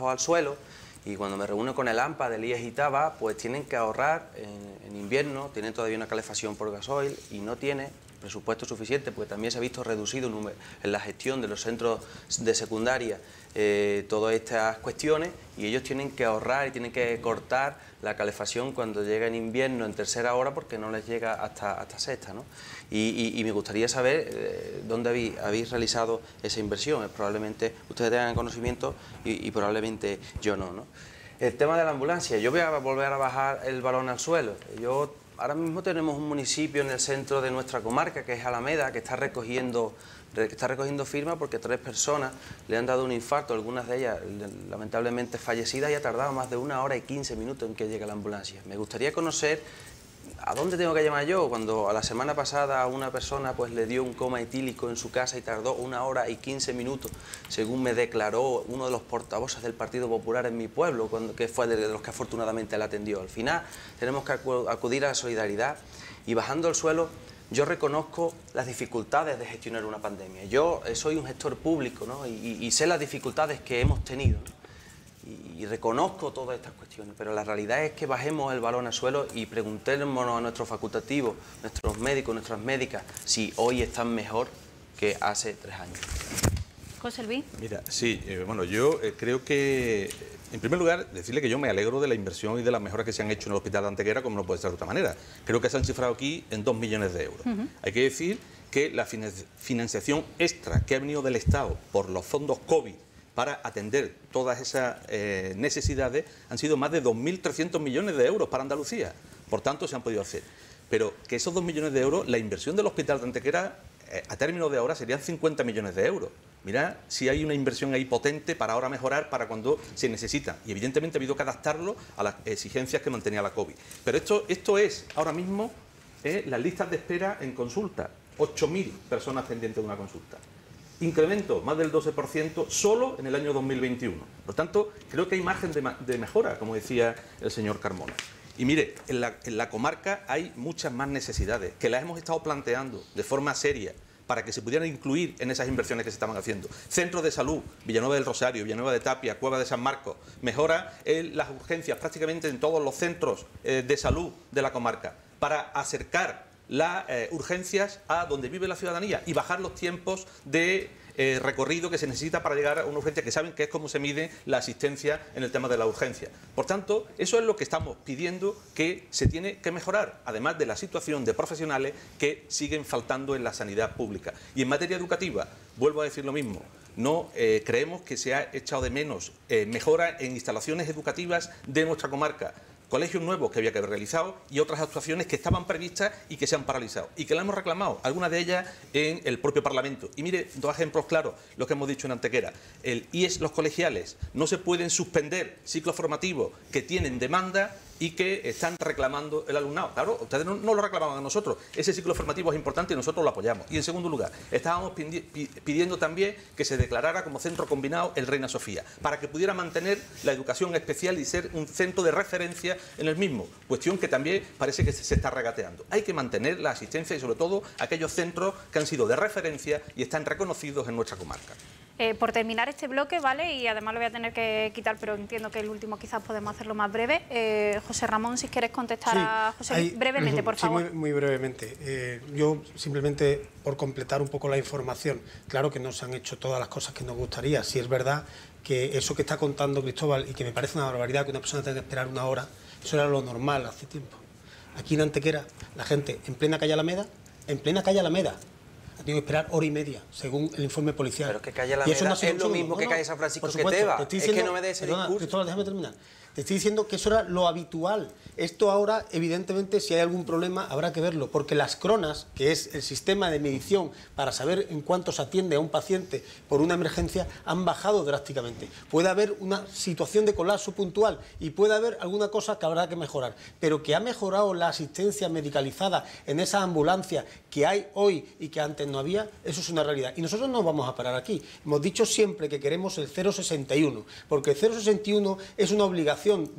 al suelo y cuando me reúno con el AMPA de Elías y Taba, pues tienen que ahorrar en invierno, tienen todavía una calefacción por gasoil y no tiene presupuesto suficiente, porque también se ha visto reducido en la gestión de los centros de secundaria todas estas cuestiones, y ellos tienen que ahorrar y tienen que cortar la calefacción cuando llega en invierno en tercera hora porque no les llega hasta sexta, ¿no? Y me gustaría saber dónde habéis realizado esa inversión. Probablemente ustedes tengan conocimiento y probablemente yo no. El tema de la ambulancia, yo voy a volver a bajar el balón al suelo. Ahora mismo tenemos un municipio en el centro de nuestra comarca, que es Alameda, que está recogiendo firmas porque 3 personas le han dado un infarto, algunas de ellas lamentablemente fallecidas, y ha tardado más de 1 hora y 15 minutos en que llegue la ambulancia. Me gustaría conocer a dónde tengo que llamar yo, cuando a la semana pasada a una persona pues le dio un coma etílico en su casa y tardó 1 hora y 15 minutos, según me declaró uno de los portavoces del Partido Popular en mi pueblo, que fue de los que afortunadamente la atendió. Al final tenemos que acudir a la solidaridad, y bajando al suelo yo reconozco las dificultades de gestionar una pandemia. Yo soy un gestor público, ¿no? y sé las dificultades que hemos tenido, ¿no? Y reconozco todas estas cuestiones, pero la realidad es que bajemos el balón al suelo y preguntémonos a nuestros facultativos, nuestros médicos, nuestras médicas, si hoy están mejor que hace 3 años. José Luis. Mira, sí, bueno, yo creo que, en primer lugar, decirle que yo me alegro de la inversión y de las mejoras que se han hecho en el Hospital de Antequera, como no puede ser de otra manera. Creo que se han cifrado aquí en 2 millones de euros. Hay que decir que la financiación extra que ha venido del Estado por los fondos COVID para atender todas esas necesidades han sido más de 2.300 millones de euros para Andalucía. Por tanto, se han podido hacer. Pero que esos 2 millones de euros, la inversión del Hospital de Antequera, a término de ahora, serían 50 millones de euros. Mira si hay una inversión ahí potente para ahora mejorar, para cuando se necesita. Y evidentemente ha habido que adaptarlo a las exigencias que mantenía la COVID. Pero esto es ahora mismo las listas de espera en consulta. 8.000 personas pendientes de una consulta. Incremento más del 12% solo en el año 2021. Por tanto, creo que hay margen de mejora, como decía el señor Carmona. Y mire, en la comarca hay muchas más necesidades, que las hemos estado planteando de forma seria para que se pudieran incluir en esas inversiones que se estaban haciendo. Centros de salud, Villanueva del Rosario, Villanueva de Tapia, Cueva de San Marcos, mejora en las urgencias prácticamente en todos los centros de salud de la comarca, para acercar las urgencias a donde vive la ciudadanía y bajar los tiempos de recorrido que se necesita para llegar a una urgencia, que saben que es como se mide la asistencia en el tema de la urgencia. Por tanto, eso es lo que estamos pidiendo, que se tiene que mejorar, además de la situación de profesionales que siguen faltando en la sanidad pública. Y en materia educativa, vuelvo a decir lo mismo, no creemos que se ha echado de menos mejora en instalaciones educativas de nuestra comarca. Colegios nuevos que había que haber realizado y otras actuaciones que estaban previstas y que se han paralizado y que la hemos reclamado, algunas de ellas en el propio Parlamento. Y mire, 2 ejemplos claros, lo que hemos dicho en Antequera. El IES, los colegiales, no se pueden suspender ciclos formativos que tienen demanda y que están reclamando el alumnado. Claro, ustedes no lo reclamaban a nosotros. Ese ciclo formativo es importante y nosotros lo apoyamos. Y en segundo lugar, estábamos pidiendo también que se declarara como centro combinado el Reina Sofía, para que pudiera mantener la educación especial y ser un centro de referencia en el mismo. Cuestión que también parece que se está regateando. Hay que mantener la asistencia y sobre todo aquellos centros que han sido de referencia y están reconocidos en nuestra comarca. Por terminar este bloque, ¿vale? Y además lo voy a tener que quitar, pero entiendo que el último quizás podemos hacerlo más breve. José Ramón, si quieres contestar a José brevemente, por favor. Sí, muy brevemente. Yo simplemente, por completar un poco la información, claro que no se han hecho todas las cosas que nos gustaría. Si es verdad que eso que está contando Cristóbal, y que me parece una barbaridad que una persona tenga que esperar 1 hora, eso era lo normal hace tiempo. Aquí en Antequera, la gente en plena calle Alameda, ha tenido que esperar 1 hora y media, según el informe policial. Pero es que calle Alameda es lo mismo que calle San Francisco que Teba. Es que no me des ese discurso. Cristóbal, déjame terminar. Te estoy diciendo que eso era lo habitual. Esto ahora, evidentemente, si hay algún problema, habrá que verlo, porque las cronas, que es el sistema de medición para saber en cuánto se atiende a un paciente por una emergencia, han bajado drásticamente. Puede haber una situación de colapso puntual y puede haber alguna cosa que habrá que mejorar, pero que ha mejorado la asistencia medicalizada en esas ambulancias que hay hoy y que ante no había, eso es una realidad. Y nosotros no vamos a parar aquí. Hemos dicho siempre que queremos el 0,61, porque el 0,61 es una obligación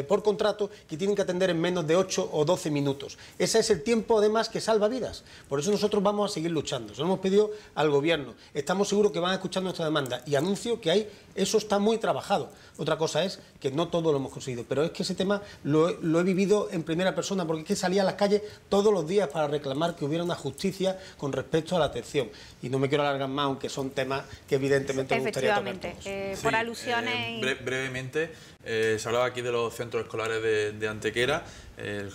por contrato que tienen que atender en menos de 8 o 12 minutos. Ese es el tiempo, además, que salva vidas. Por eso nosotros vamos a seguir luchando. Se lo hemos pedido al Gobierno. Estamos seguros que van a escuchar nuestra demanda. Y anuncio que eso está muy trabajado. Otra cosa es que no todo lo hemos conseguido. Pero es que ese tema lo he vivido en primera persona, porque es que salía a las calles todos los días para reclamar que hubiera una justicia con respecto a la atención. Y no me quiero alargar más, aunque son temas que evidentemente me gustaría tocar todos. Por alusiones... brevemente, se hablaba aquí de los centros escolares de Antequera.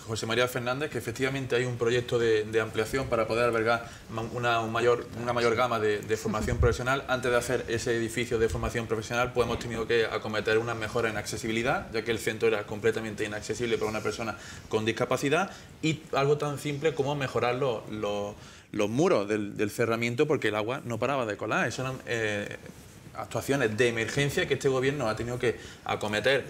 José María Fernández, que efectivamente hay un proyecto de ampliación para poder albergar una mayor gama de formación profesional. Antes de hacer ese edificio de formación profesional, pues hemos tenido que acometer unas mejoras en accesibilidad, ya que el centro era completamente inaccesible para una persona con discapacidad, y algo tan simple como mejorar los muros del cerramiento, porque el agua no paraba de colar. Eso eran actuaciones de emergencia que este Gobierno ha tenido que acometer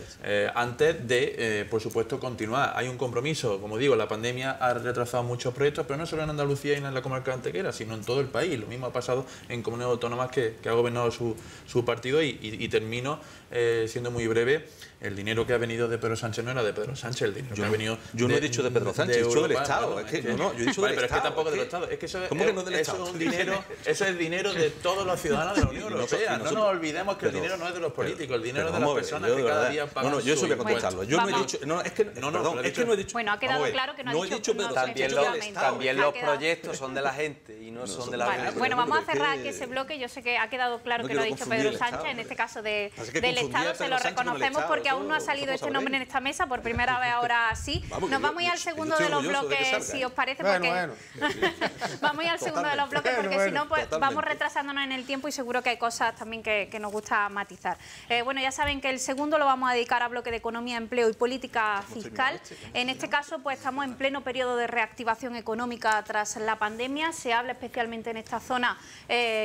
antes de, por supuesto, continuar. Hay un compromiso, como digo, la pandemia ha retrasado muchos proyectos, pero no solo en Andalucía y en la comarca de Antequera, sino en todo el país. Lo mismo ha pasado en comunidades autónomas que ha gobernado su partido, y termino siendo muy breve. El dinero que ha venido de Pedro Sánchez no era de Pedro Sánchez, el dinero que ha venido... Yo no he dicho de Pedro Sánchez, he dicho del Estado. Yo he dicho del pero es que Estado, tampoco del Estado. Es que eso ¿cómo que no del Estado? Eso es dinero de todos los ciudadanos de la Unión Europea. No nos olvidemos que el dinero no es de los políticos, el dinero es de las personas que cada día pagan. Yo eso voy a contestarlo. Yo no he dicho... No, es que no he dicho... Bueno, ha quedado claro que no ha dicho Pedro Sánchez. También los proyectos son de la gente y no son de la gente. Bueno, vamos a cerrar aquí ese bloque. Yo sé que ha quedado claro que no ha dicho Pedro Sánchez, en este caso del Estado, se lo reconocemos porque aún no ha salido este nombre en esta mesa, por primera vez ahora sí. Nos vamos a ir al segundo de los bloques, si os parece, porque vamos a ir al segundo de los bloques, porque si no, pues vamos retrasándonos en el tiempo y seguro que hay cosas también que nos gusta matizar. Bueno, ya saben que el segundo lo vamos a dedicar a bloque de economía, empleo y política fiscal. En este caso, pues estamos en pleno periodo de reactivación económica tras la pandemia. Se habla especialmente en esta zona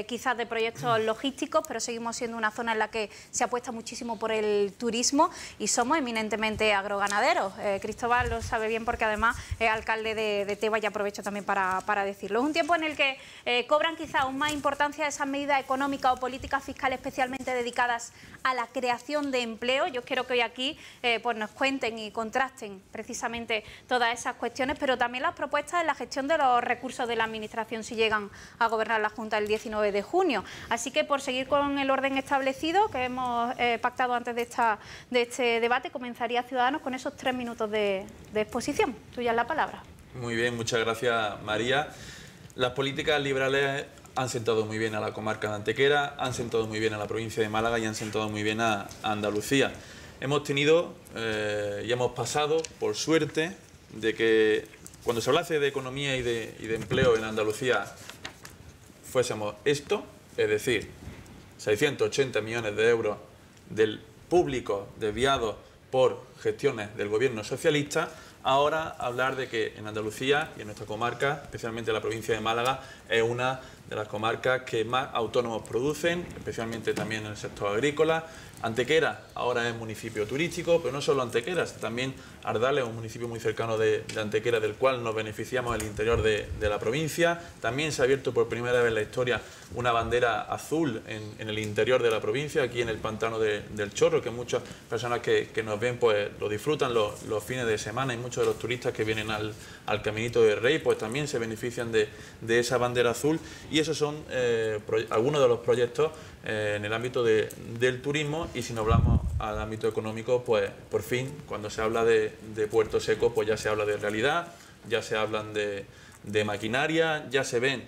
quizás de proyectos logísticos, pero seguimos siendo una zona en la que se apuesta muchísimo por el turismo y somos eminentemente agroganaderos. Cristóbal lo sabe bien porque además es alcalde de Teba, y aprovecho también para decirlo. Es un tiempo en el que cobran quizá aún más importancia esas medidas económicas o políticas fiscales especialmente dedicadas a la creación de empleo. Yo quiero que hoy aquí pues nos cuenten y contrasten precisamente todas esas cuestiones, pero también las propuestas en la gestión de los recursos de la Administración si llegan a gobernar la Junta el 19 de junio. Así que, por seguir con el orden establecido que hemos pactado antes de este debate, comenzaría Ciudadanos con esos 3 minutos de exposición. Tuya es la palabra. Muy bien, muchas gracias, María. Las políticas liberales han sentado muy bien a la comarca de Antequera, han sentado muy bien a la provincia de Málaga y han sentado muy bien a Andalucía. Hemos tenido y hemos pasado, por suerte, de que cuando se hablase de economía y de empleo en Andalucía fuésemos esto, es decir, 680 millones de euros del público desviados por gestiones del gobierno socialista. Ahora hablar de que en Andalucía y en nuestra comarca, especialmente la provincia de Málaga, es una de las comarcas que más autónomos producen, especialmente también en el sector agrícola. Antequera ahora es municipio turístico, pero no solo Antequera, también Ardales es un municipio muy cercano de Antequera, del cual nos beneficiamos en el interior de la provincia. También se ha abierto por primera vez en la historia una bandera azul en el interior de la provincia, aquí en el pantano del Chorro, que muchas personas que nos ven pues lo disfrutan los fines de semana, y muchos de los turistas que vienen al Caminito del Rey pues también se benefician de esa bandera azul. Y esos son algunos de los proyectos en el ámbito del turismo. Y si nos hablamos al ámbito económico, pues por fin, cuando se habla de Puerto Seco, pues ya se habla de realidad, ya se hablan de maquinaria, ya se ven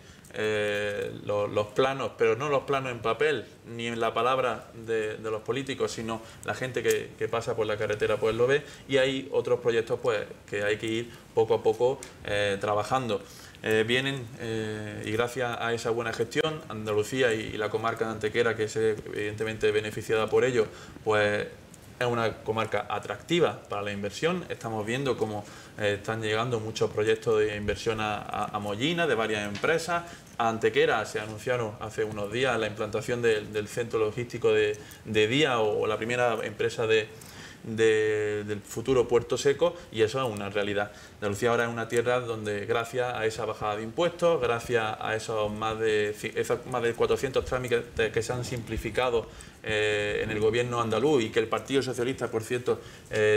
los planos, pero no los planos en papel, ni en la palabra de los políticos, sino la gente que pasa por la carretera pues lo ve. Y hay otros proyectos pues que hay que ir poco a poco trabajando. Vienen y gracias a esa buena gestión, Andalucía y la comarca de Antequera, que es evidentemente beneficiada por ello, pues es una comarca atractiva para la inversión. Estamos viendo cómo están llegando muchos proyectos de inversión a Mollina, de varias empresas. A Antequera se anunciaron hace unos días la implantación del centro logístico de Día, o la primera empresa de del futuro puerto seco, y eso es una realidad. Andalucía ahora es una tierra donde, gracias a esa bajada de impuestos, gracias a esos más de 400 trámites que se han simplificado en el gobierno andaluz y que el Partido Socialista, por cierto,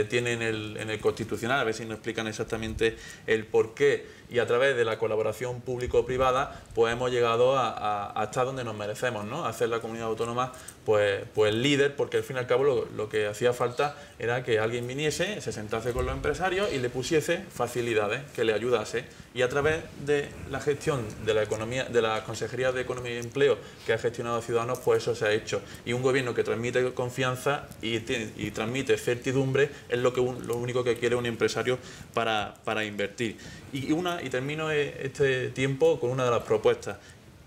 tiene en el Constitucional, a ver si nos explican exactamente el porqué, y a través de la colaboración público-privada, pues hemos llegado a estar donde nos merecemos, ¿no? A hacer la comunidad autónoma pues líder, porque al fin y al cabo lo que hacía falta era que alguien viniese, se sentase con los empresarios y le pusiese facilidades, que le ayudase, y a través de la gestión de la economía, de la Consejería de Economía y Empleo que ha gestionado Ciudadanos, pues eso se ha hecho. Y un gobierno que transmite confianza y transmite certidumbre es lo único que quiere un empresario para invertir. Y termino este tiempo con una de las propuestas.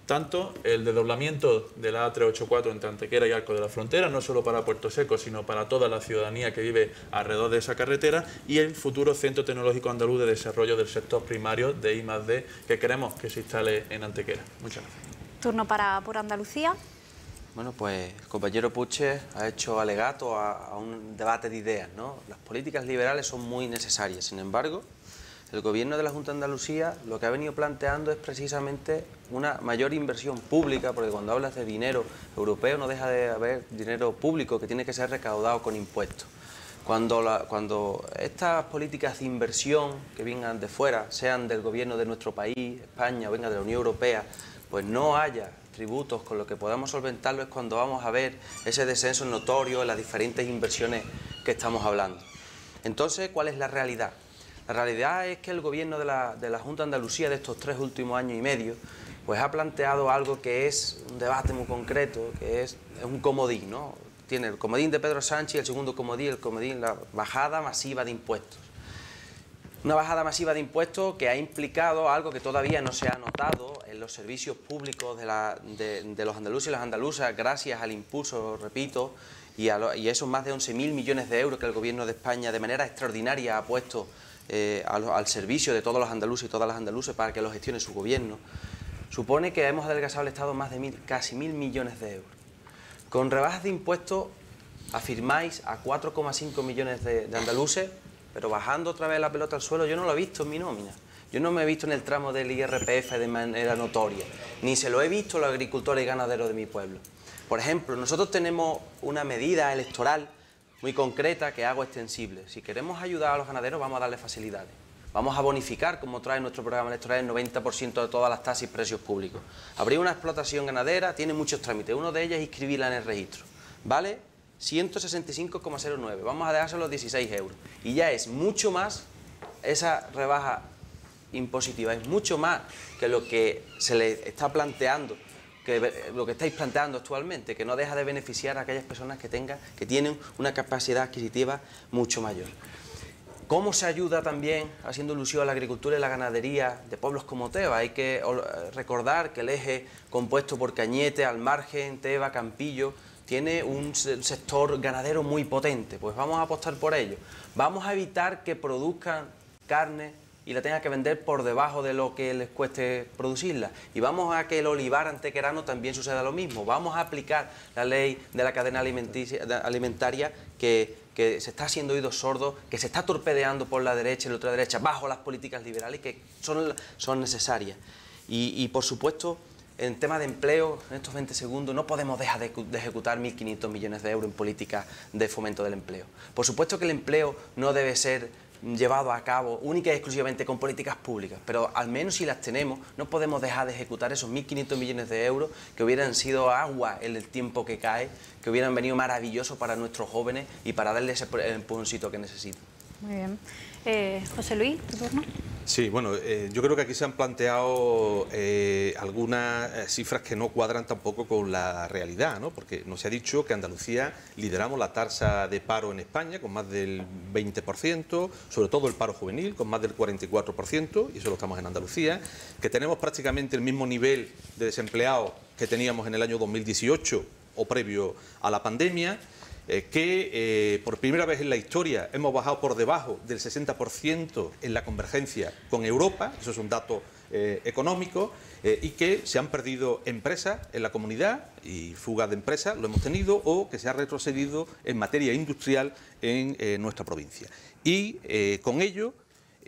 Tanto el desdoblamiento de la A384 entre Antequera y Arco de la Frontera, no solo para Puerto Seco, sino para toda la ciudadanía que vive alrededor de esa carretera, y el futuro Centro Tecnológico Andaluz de Desarrollo del Sector Primario de I+D, que queremos que se instale en Antequera. Muchas gracias. Turno por Andalucía. Bueno, pues el compañero Puche ha hecho alegato a un debate de ideas, ¿no? Las políticas liberales son muy necesarias, sin embargo, el Gobierno de la Junta de Andalucía lo que ha venido planteando es precisamente una mayor inversión pública, porque cuando hablas de dinero europeo no deja de haber dinero público que tiene que ser recaudado con impuestos. Cuando estas políticas de inversión que vengan de fuera, sean del Gobierno de nuestro país, España, o vengan de la Unión Europea, pues no haya tributos con lo que podamos solventarlo, es cuando vamos a ver ese descenso notorio en las diferentes inversiones que estamos hablando. Entonces, ¿cuál es la realidad? La realidad es que el Gobierno de la Junta de Andalucía de estos 3 últimos años y medio pues ha planteado algo que es un debate muy concreto, que es un comodín, ¿no? Tiene el comodín de Pedro Sánchez y el segundo comodín, la bajada masiva de impuestos. Una bajada masiva de impuestos que ha implicado algo que todavía no se ha notado en los servicios públicos de los andaluces y las andaluzas, gracias al impulso, repito, y esos más de 11.000 millones de euros que el Gobierno de España de manera extraordinaria ha puesto al servicio de todos los andaluces y todas las andaluzas para que lo gestione su gobierno, supone que hemos adelgazado el Estado más de casi 1.000 millones de euros. Con rebajas de impuestos afirmáis a 4,5 millones de andaluces, pero bajando otra vez la pelota al suelo. Yo no lo he visto en mi nómina, yo no me he visto en el tramo del IRPF de manera notoria, ni se lo he visto a los agricultores y ganaderos de mi pueblo. Por ejemplo, nosotros tenemos una medida electoral muy concreta que hago extensible. Si queremos ayudar a los ganaderos, vamos a darle facilidades. Vamos a bonificar, como trae nuestro programa electoral, el 90% de todas las tasas y precios públicos. Abrir una explotación ganadera tiene muchos trámites. Uno de ellos es inscribirla en el registro. ¿Vale? 165,09. Vamos a dejárselo 16 euros. Y ya es mucho más esa rebaja impositiva. Es mucho más que lo que se le está planteando, lo que estáis planteando actualmente, que no deja de beneficiar a aquellas personas que tienen una capacidad adquisitiva mucho mayor. ¿Cómo se ayuda también haciendo ilusión a la agricultura y la ganadería de pueblos como Teba? Hay que recordar que el eje compuesto por Cañete, Almargen, Teba, Campillo, tiene un sector ganadero muy potente. Pues vamos a apostar por ello. Vamos a evitar que produzcan carne y la tenga que vender por debajo de lo que les cueste producirla. Y vamos a que el olivar antequerano también suceda lo mismo. Vamos a aplicar la ley de la cadena alimentaria que se está haciendo oídos sordos, que se está torpedeando por la derecha y la ultraderecha bajo las políticas liberales que son necesarias. Y por supuesto, en tema de empleo, en estos 20 segundos, no podemos dejar de ejecutar 1.500 millones de euros en políticas de fomento del empleo. Por supuesto que el empleo no debe ser llevado a cabo única y exclusivamente con políticas públicas, pero al menos si las tenemos, no podemos dejar de ejecutar esos 1.500 millones de euros que hubieran sido agua en el tiempo que cae, que hubieran venido maravillosos para nuestros jóvenes y para darles ese empujoncito que necesitan. Muy bien. José Luis, tu turno. Sí, bueno, yo creo que aquí se han planteado algunas cifras que no cuadran tampoco con la realidad, ¿no? Porque nos se ha dicho que Andalucía lideramos la tasa de paro en España con más del 20%, sobre todo el paro juvenil con más del 44%, y eso lo estamos en Andalucía, que tenemos prácticamente el mismo nivel de desempleados que teníamos en el año 2018 o previo a la pandemia, que por primera vez en la historia hemos bajado por debajo del 60% en la convergencia con Europa. Eso es un dato económicos y que se han perdido empresas en la comunidad y fugas de empresas, lo hemos tenido, o que se ha retrocedido en materia industrial en nuestra provincia. Y con ello,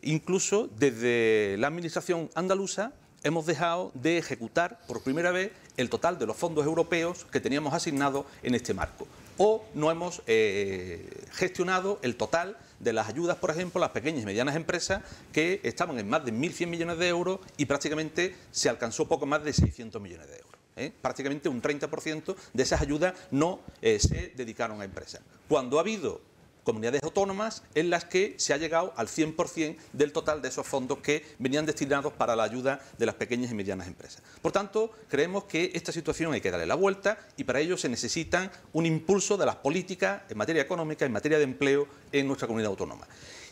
incluso desde la Administración andaluza, hemos dejado de ejecutar por primera vez el total de los fondos europeos que teníamos asignados en este marco. O no hemos gestionado el total de las ayudas, por ejemplo, a las pequeñas y medianas empresas, que estaban en más de 1.100 millones de euros y prácticamente se alcanzó poco más de 600 millones de euros. Prácticamente un 30% de esas ayudas no se dedicaron a empresas. Cuando ha habido comunidades autónomas en las que se ha llegado al 100% del total de esos fondos que venían destinados para la ayuda de las pequeñas y medianas empresas. Por tanto, creemos que esta situación hay que darle la vuelta y para ello se necesitan un impulso de las políticas en materia económica, en materia de empleo en nuestra comunidad autónoma.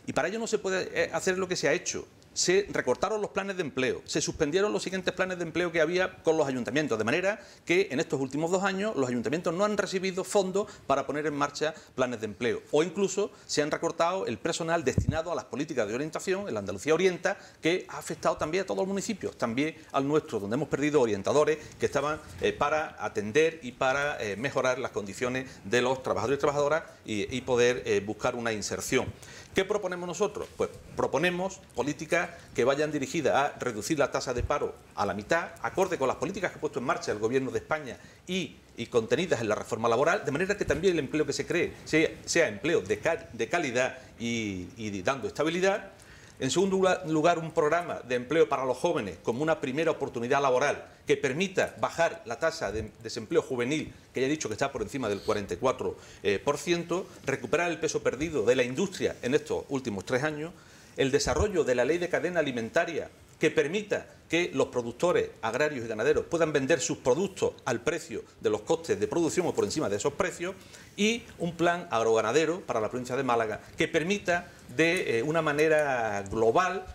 Y para ello no se puede hacer lo que se ha hecho. Se recortaron los planes de empleo, se suspendieron los siguientes planes de empleo que había con los ayuntamientos, de manera que en estos últimos 2 años los ayuntamientos no han recibido fondos para poner en marcha planes de empleo, o incluso se han recortado el personal destinado a las políticas de orientación, en la Andalucía Orienta, que ha afectado también a todos los municipios, también al nuestro, donde hemos perdido orientadores que estaban para atender y para mejorar las condiciones de los trabajadores y trabajadoras y poder buscar una inserción. ¿Qué proponemos nosotros? Pues proponemos políticas que vayan dirigidas a reducir la tasa de paro a la mitad, acorde con las políticas que ha puesto en marcha el Gobierno de España y contenidas en la reforma laboral, de manera que también el empleo que se cree sea empleo de calidad y dando estabilidad. En segundo lugar, un programa de empleo para los jóvenes como una primera oportunidad laboral que permita bajar la tasa de desempleo juvenil, que ya he dicho que está por encima del 44%, recuperar el peso perdido de la industria en estos últimos 3 años, el desarrollo de la ley de cadena alimentaria que permita que los productores agrarios y ganaderos puedan vender sus productos al precio de los costes de producción o por encima de esos precios, y un plan agroganadero para la provincia de Málaga que permita de una manera global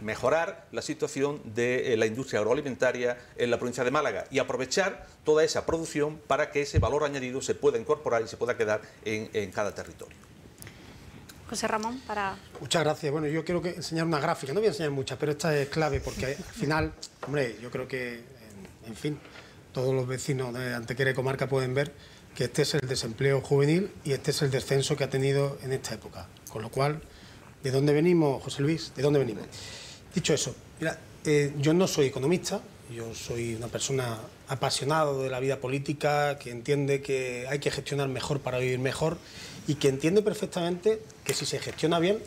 mejorar la situación de la industria agroalimentaria en la provincia de Málaga y aprovechar toda esa producción para que ese valor añadido se pueda incorporar y se pueda quedar en cada territorio. José Ramón, para... Muchas gracias. Bueno, yo quiero enseñar una gráfica, no voy a enseñar muchas, pero esta es clave porque al final, hombre, yo creo que, en fin, todos los vecinos de Antequera y comarca pueden ver que este es el desempleo juvenil y este es el descenso que ha tenido en esta época. Con lo cual, ¿de dónde venimos, José Luis? ¿De dónde venimos? Dicho eso, mira, yo no soy economista, yo soy una persona apasionada de la vida política, que entiende que hay que gestionar mejor para vivir mejor y que entiende perfectamente que si se gestiona bien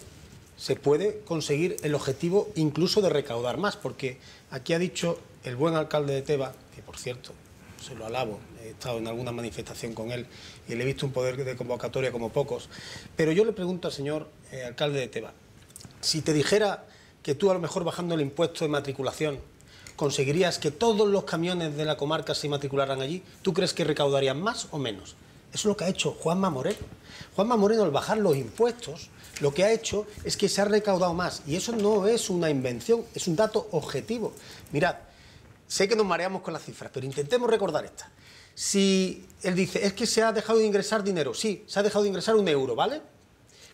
se puede conseguir el objetivo incluso de recaudar más, porque aquí ha dicho el buen alcalde de Teba, que por cierto, se lo alabo, he estado en alguna manifestación con él y le he visto un poder de convocatoria como pocos, pero yo le pregunto al señor alcalde de Teba, si te dijera que tú a lo mejor bajando el impuesto de matriculación conseguirías que todos los camiones de la comarca se matricularan allí, ¿tú crees que recaudarían más o menos? Eso es lo que ha hecho Juanma Moreno. Juanma Moreno, al bajar los impuestos, lo que ha hecho es que se ha recaudado más. Y eso no es una invención, es un dato objetivo. Mirad, sé que nos mareamos con las cifras, pero intentemos recordar esta. Si él dice, es que se ha dejado de ingresar dinero. Sí, se ha dejado de ingresar 1 euro, ¿vale?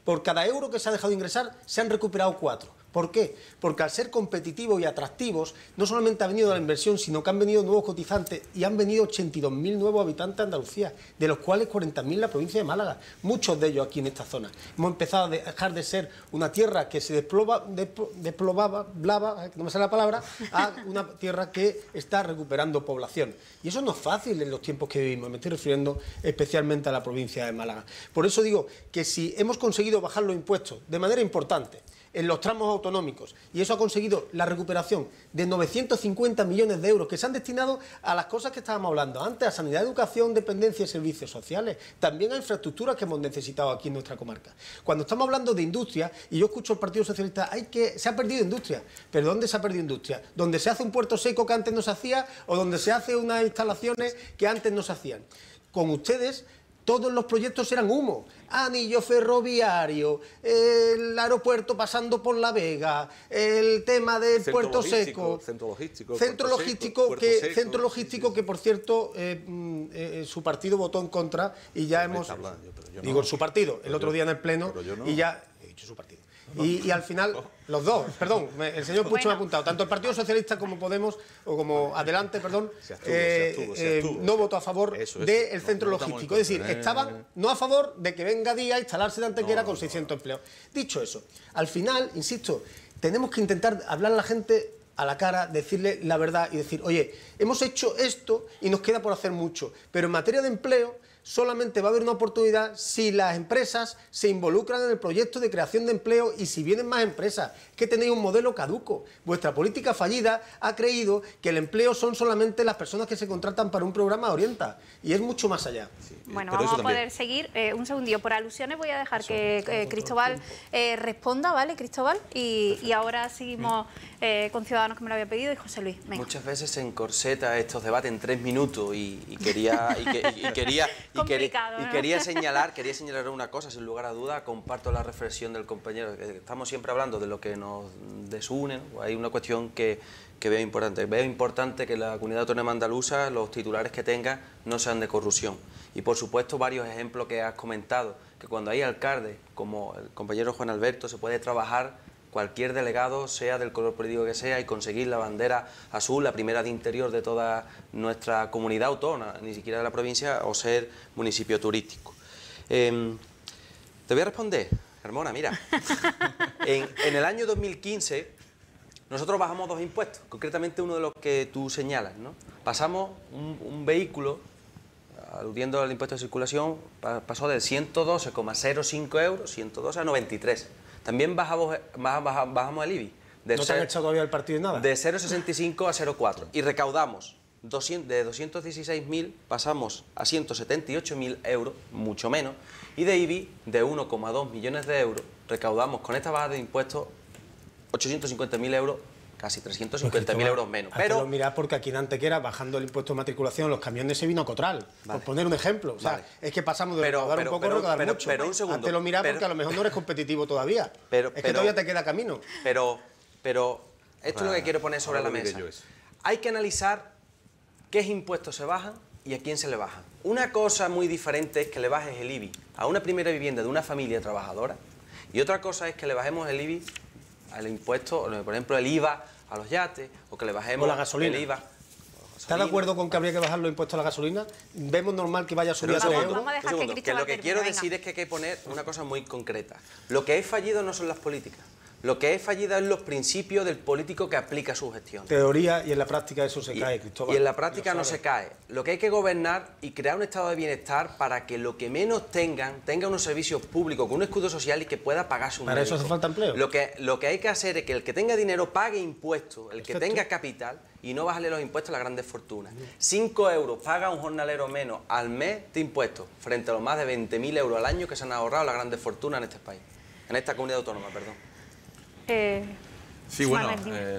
Por cada euro que se ha dejado de ingresar, se han recuperado 4. ¿Por qué? Porque al ser competitivos y atractivos, no solamente ha venido la inversión, sino que han venido nuevos cotizantes y han venido 82.000 nuevos habitantes de Andalucía, de los cuales 40.000 la provincia de Málaga, muchos de ellos aquí en esta zona. Hemos empezado a dejar de ser una tierra que se desplomaba, no me sale la palabra, a una tierra que está recuperando población. Y eso no es fácil en los tiempos que vivimos, me estoy refiriendo especialmente a la provincia de Málaga. Por eso digo que si hemos conseguido bajar los impuestos de manera importante, en los tramos autonómicos, y eso ha conseguido la recuperación de 950 millones de euros que se han destinado a las cosas que estábamos hablando antes, a sanidad, educación, dependencia y servicios sociales, también a infraestructuras que hemos necesitado aquí en nuestra comarca. Cuando estamos hablando de industria, y yo escucho al Partido Socialista, se ha perdido industria, pero ¿dónde se ha perdido industria? ¿Donde se hace un puerto seco que antes no se hacía o donde se hace unas instalaciones que antes no se hacían? Con ustedes todos los proyectos eran humo, anillo ferroviario, el aeropuerto pasando por La Vega, el tema del puerto seco, centro logístico que por cierto su partido votó en contra y ya hemos, digo su partido, el otro día en el pleno y ya he dicho su partido. Y al final, los dos, perdón, el señor Pucho me ha apuntado, tanto el Partido Socialista como Podemos, o como Adelante, perdón, no votó a favor del centro logístico. Es decir, estaban no a favor de que venga Díaz a instalarse de Antequera con 600 empleos. Dicho eso, al final, insisto, tenemos que intentar hablar a la gente a la cara, decirle la verdad y decir, oye, hemos hecho esto y nos queda por hacer mucho, pero en materia de empleo solamente va a haber una oportunidad si las empresas se involucran en el proyecto de creación de empleo y si vienen más empresas, que tenéis un modelo caduco. Vuestra política fallida ha creído que el empleo son solamente las personas que se contratan para un programa Orienta y es mucho más allá. Sí, bueno, vamos a poder seguir. Un segundillo, por alusiones voy a dejar que Cristóbal responda, ¿vale, Cristóbal? Y ahora seguimos con Ciudadanos, que me lo había pedido, y José Luis. Venga. Muchas veces se encorseta estos debates en 3 minutos y quería señalar una cosa, sin lugar a duda, comparto la reflexión del compañero, que estamos siempre hablando de lo que nos desune, ¿no? Hay una cuestión que veo importante. Veo importante que la Comunidad Autónoma Andaluza, los titulares que tenga, no sean de corrupción. Y por supuesto varios ejemplos que has comentado, que cuando hay alcaldes, como el compañero Juan Alberto, se puede trabajar cualquier delegado, sea del color político que sea, y conseguir la bandera azul, la primera de interior de toda nuestra comunidad autónoma, ni siquiera de la provincia, o ser municipio turístico. Te voy a responder, Carmona, mira. En el año 2015, nosotros bajamos 2 impuestos, concretamente uno de los que tú señalas, ¿no? Pasamos un vehículo, aludiendo al impuesto de circulación, pasó de 112,05 euros, 112 a 93. También bajamos el IBI. ¿No te han echado todavía el partido nada? De 0,65 a 0,4. Y recaudamos de 216.000, pasamos a 178.000 euros, mucho menos. Y de IBI, de 1,2 millones de euros, recaudamos con esta baja de impuestos 850.000 euros, casi 350.000 euros menos. Pero mirad, porque aquí en Antequera, bajando el impuesto de matriculación, los camiones se vino a Cotral, por poner un ejemplo. O sea, es que pasamos de recaudar un poco a recaudar mucho. Pero un segundo. Antes lo mirad porque a lo mejor no eres competitivo todavía. Es que todavía te queda camino. Pero esto es lo que quiero poner sobre la mesa. Hay que analizar qué impuestos se bajan y a quién se le bajan. Una cosa muy diferente es que le bajes el IBI a una primera vivienda de una familia trabajadora, y otra cosa es que le bajemos el IBI al impuesto, por ejemplo, el IVA a los yates, o que le bajemos la gasolina. El IVA. ¿Estás de acuerdo con que habría que bajar los impuestos a la gasolina? ¿Vemos normal que vaya a subir a 3 euros? Que lo que quiero decir es que hay que poner una cosa muy concreta. Lo que es fallido no son las políticas. Lo que es fallido es los principios del político que aplica su gestión. Teoría, y en la práctica eso se cae, Cristóbal. Y en la práctica no se cae. Lo que hay que gobernar y crear un estado de bienestar para que lo que menos tenga unos servicios públicos con un escudo social y que pueda pagar su ¿Para eso hace falta empleo? Lo que hay que hacer es que el que tenga dinero pague impuestos, el que tenga capital, y no bajarle los impuestos a las grandes fortunas. 5 euros paga un jornalero menos al mes de impuestos, frente a los más de 20.000 euros al año que se han ahorrado las grandes fortunas en este país, en esta comunidad autónoma, perdón. Sí, bueno,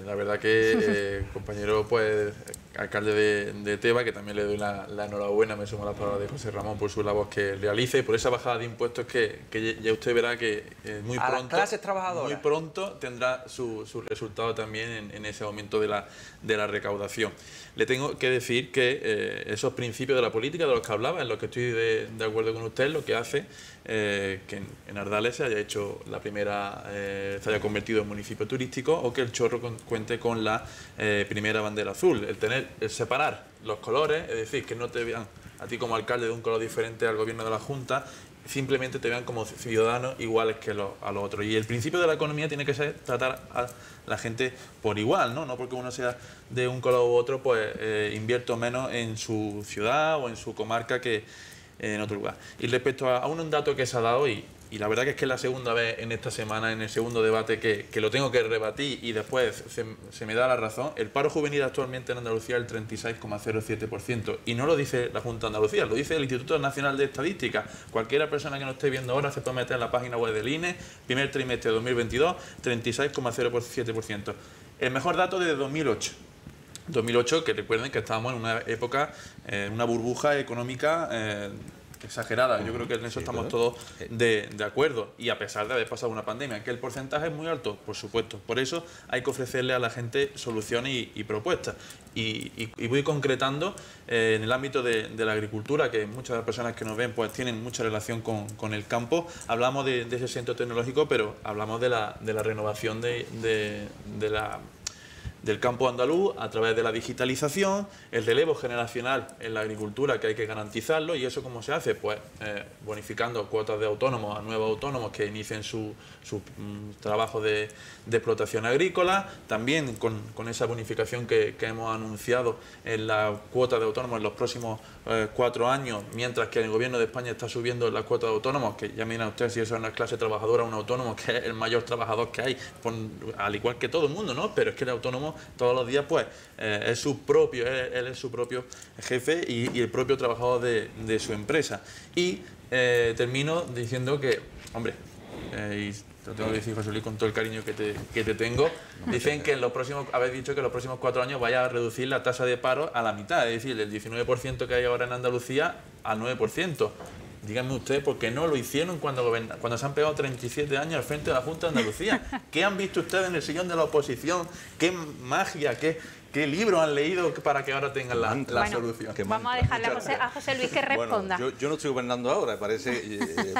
la verdad que compañero, pues, alcalde de Teba, que también le doy la enhorabuena, me sumo a las palabras de José Ramón por su labor que realiza y por esa bajada de impuestos que ya usted verá que muy a pronto, las clases trabajadoras. Muy pronto tendrá su resultado también en ese aumento de la recaudación. Le tengo que decir que esos principios de la política de los que hablaba, en los que estoy de acuerdo con usted, lo que hace que en Ardales se haya hecho la primera, se haya convertido en municipio turístico, o que el Chorro cuente con la primera bandera azul. El separar los colores, es decir, que no te vean a ti como alcalde de un color diferente al gobierno de la Junta, simplemente te vean como ciudadanos iguales que a los otros. Y el principio de la economía tiene que ser tratar a la gente por igual, ¿no? No porque uno sea de un color u otro, pues invierto menos en su ciudad o en su comarca que en otro lugar. Y respecto a un dato que se ha dado, y la verdad que es que es la segunda vez en esta semana, en el segundo debate, que lo tengo que rebatir y después se me da la razón, el paro juvenil actualmente en Andalucía es el 36,07%. Y no lo dice la Junta de Andalucía, lo dice el Instituto Nacional de Estadística. Cualquiera persona que nos esté viendo ahora se puede meter en la página web del INE, primer trimestre de 2022, 36,07%. El mejor dato desde 2008. 2008, que recuerden que estábamos en una época, una burbuja económica exagerada. Yo creo que en eso estamos todos de acuerdo. Y a pesar de haber pasado una pandemia, que el porcentaje es muy alto, por supuesto. Por eso hay que ofrecerle a la gente soluciones y propuestas. Y voy concretando en el ámbito de la agricultura, que muchas de las personas que nos ven pues tienen mucha relación con el campo. Hablamos de ese centro tecnológico, pero hablamos de la renovación del campo andaluz a través de la digitalización, el relevo generacional en la agricultura, que hay que garantizarlo. ¿Y eso cómo se hace? Pues bonificando cuotas de autónomos a nuevos autónomos que inicien su trabajo de explotación agrícola, también con esa bonificación que hemos anunciado en la cuota de autónomos en los próximos 4 años, mientras que el Gobierno de España está subiendo la cuota de autónomos, que ya miren ustedes si eso es una clase trabajadora, un autónomo que es el mayor trabajador que hay, al igual que todo el mundo, ¿no? Pero es que el autónomo todos los días pues es su propio, él es su propio jefe y el propio trabajador de su empresa. Y termino diciendo que, hombre, y te lo tengo que decir, José Luis, con todo el cariño que te tengo, dicen que habéis dicho que en los próximos 4 años vaya a reducir la tasa de paro a la mitad, es decir, del 19% que hay ahora en Andalucía al 9%. Díganme ustedes por qué no lo hicieron cuando se han pegado 37 años al frente de la Junta de Andalucía. ¿Qué han visto ustedes en el sillón de la oposición? ¿Qué magia, qué libros han leído para que ahora tengan la solución? Vamos a dejarle a José Luis que responda. Bueno, yo no estoy gobernando ahora, parece.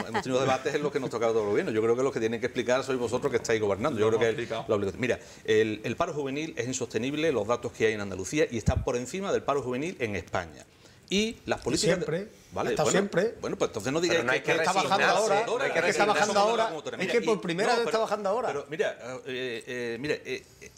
Hemos tenido debates en los que nos toca todo el gobierno. Yo creo que los que tienen que explicar sois vosotros que estáis gobernando. Yo creo que mira, el paro juvenil es insostenible, los datos que hay en Andalucía, y está por encima del paro juvenil en España. Y las políticas... Siempre. Vale, está siempre. Bueno, pues entonces no digáis que está bajando ahora. Es que está bajando ahora. Es que por primera vez está bajando ahora. Pero mira,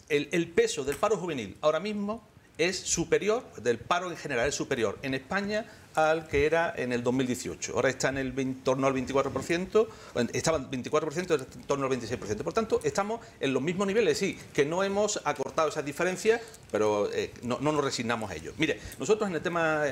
el peso del paro juvenil ahora mismo es superior, del paro en general es superior en España al que era en el 2018. Ahora está en torno al 24%, estaba en 24%, en torno al 26%. Por tanto, estamos en los mismos niveles, sí, que no hemos acortado esas diferencias, pero no nos resignamos a ello. Mire, nosotros en el tema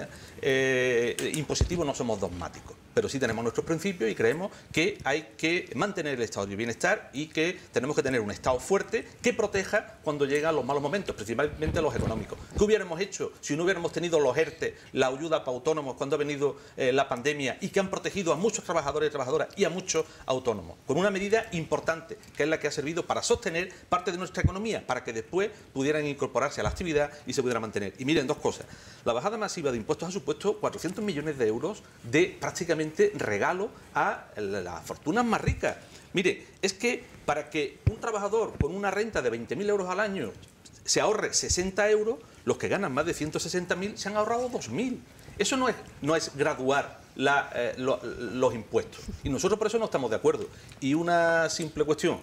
impositivo no somos dogmáticos, pero sí tenemos nuestros principios y creemos que hay que mantener el estado de bienestar y que tenemos que tener un Estado fuerte que proteja cuando llegan los malos momentos, principalmente los económicos. ¿Qué hubiéramos hecho si no hubiéramos tenido los ERTE, la ayuda para autónomos cuando ha venido la pandemia, y que han protegido a muchos trabajadores y trabajadoras y a muchos autónomos? Con una medida importante, que es la que ha servido para sostener parte de nuestra economía, para que después pudieran incorporarse a la actividad y se pudiera mantener. Y miren, dos cosas. La bajada masiva de impuestos ha supuesto 400 millones de euros de prácticamente regalo a las fortunas más ricas. Mire, es que para que un trabajador con una renta de 20.000 euros al año se ahorre 60 euros, los que ganan más de 160.000 se han ahorrado 2.000. Eso no es graduar los impuestos. Y nosotros por eso no estamos de acuerdo. Y una simple cuestión.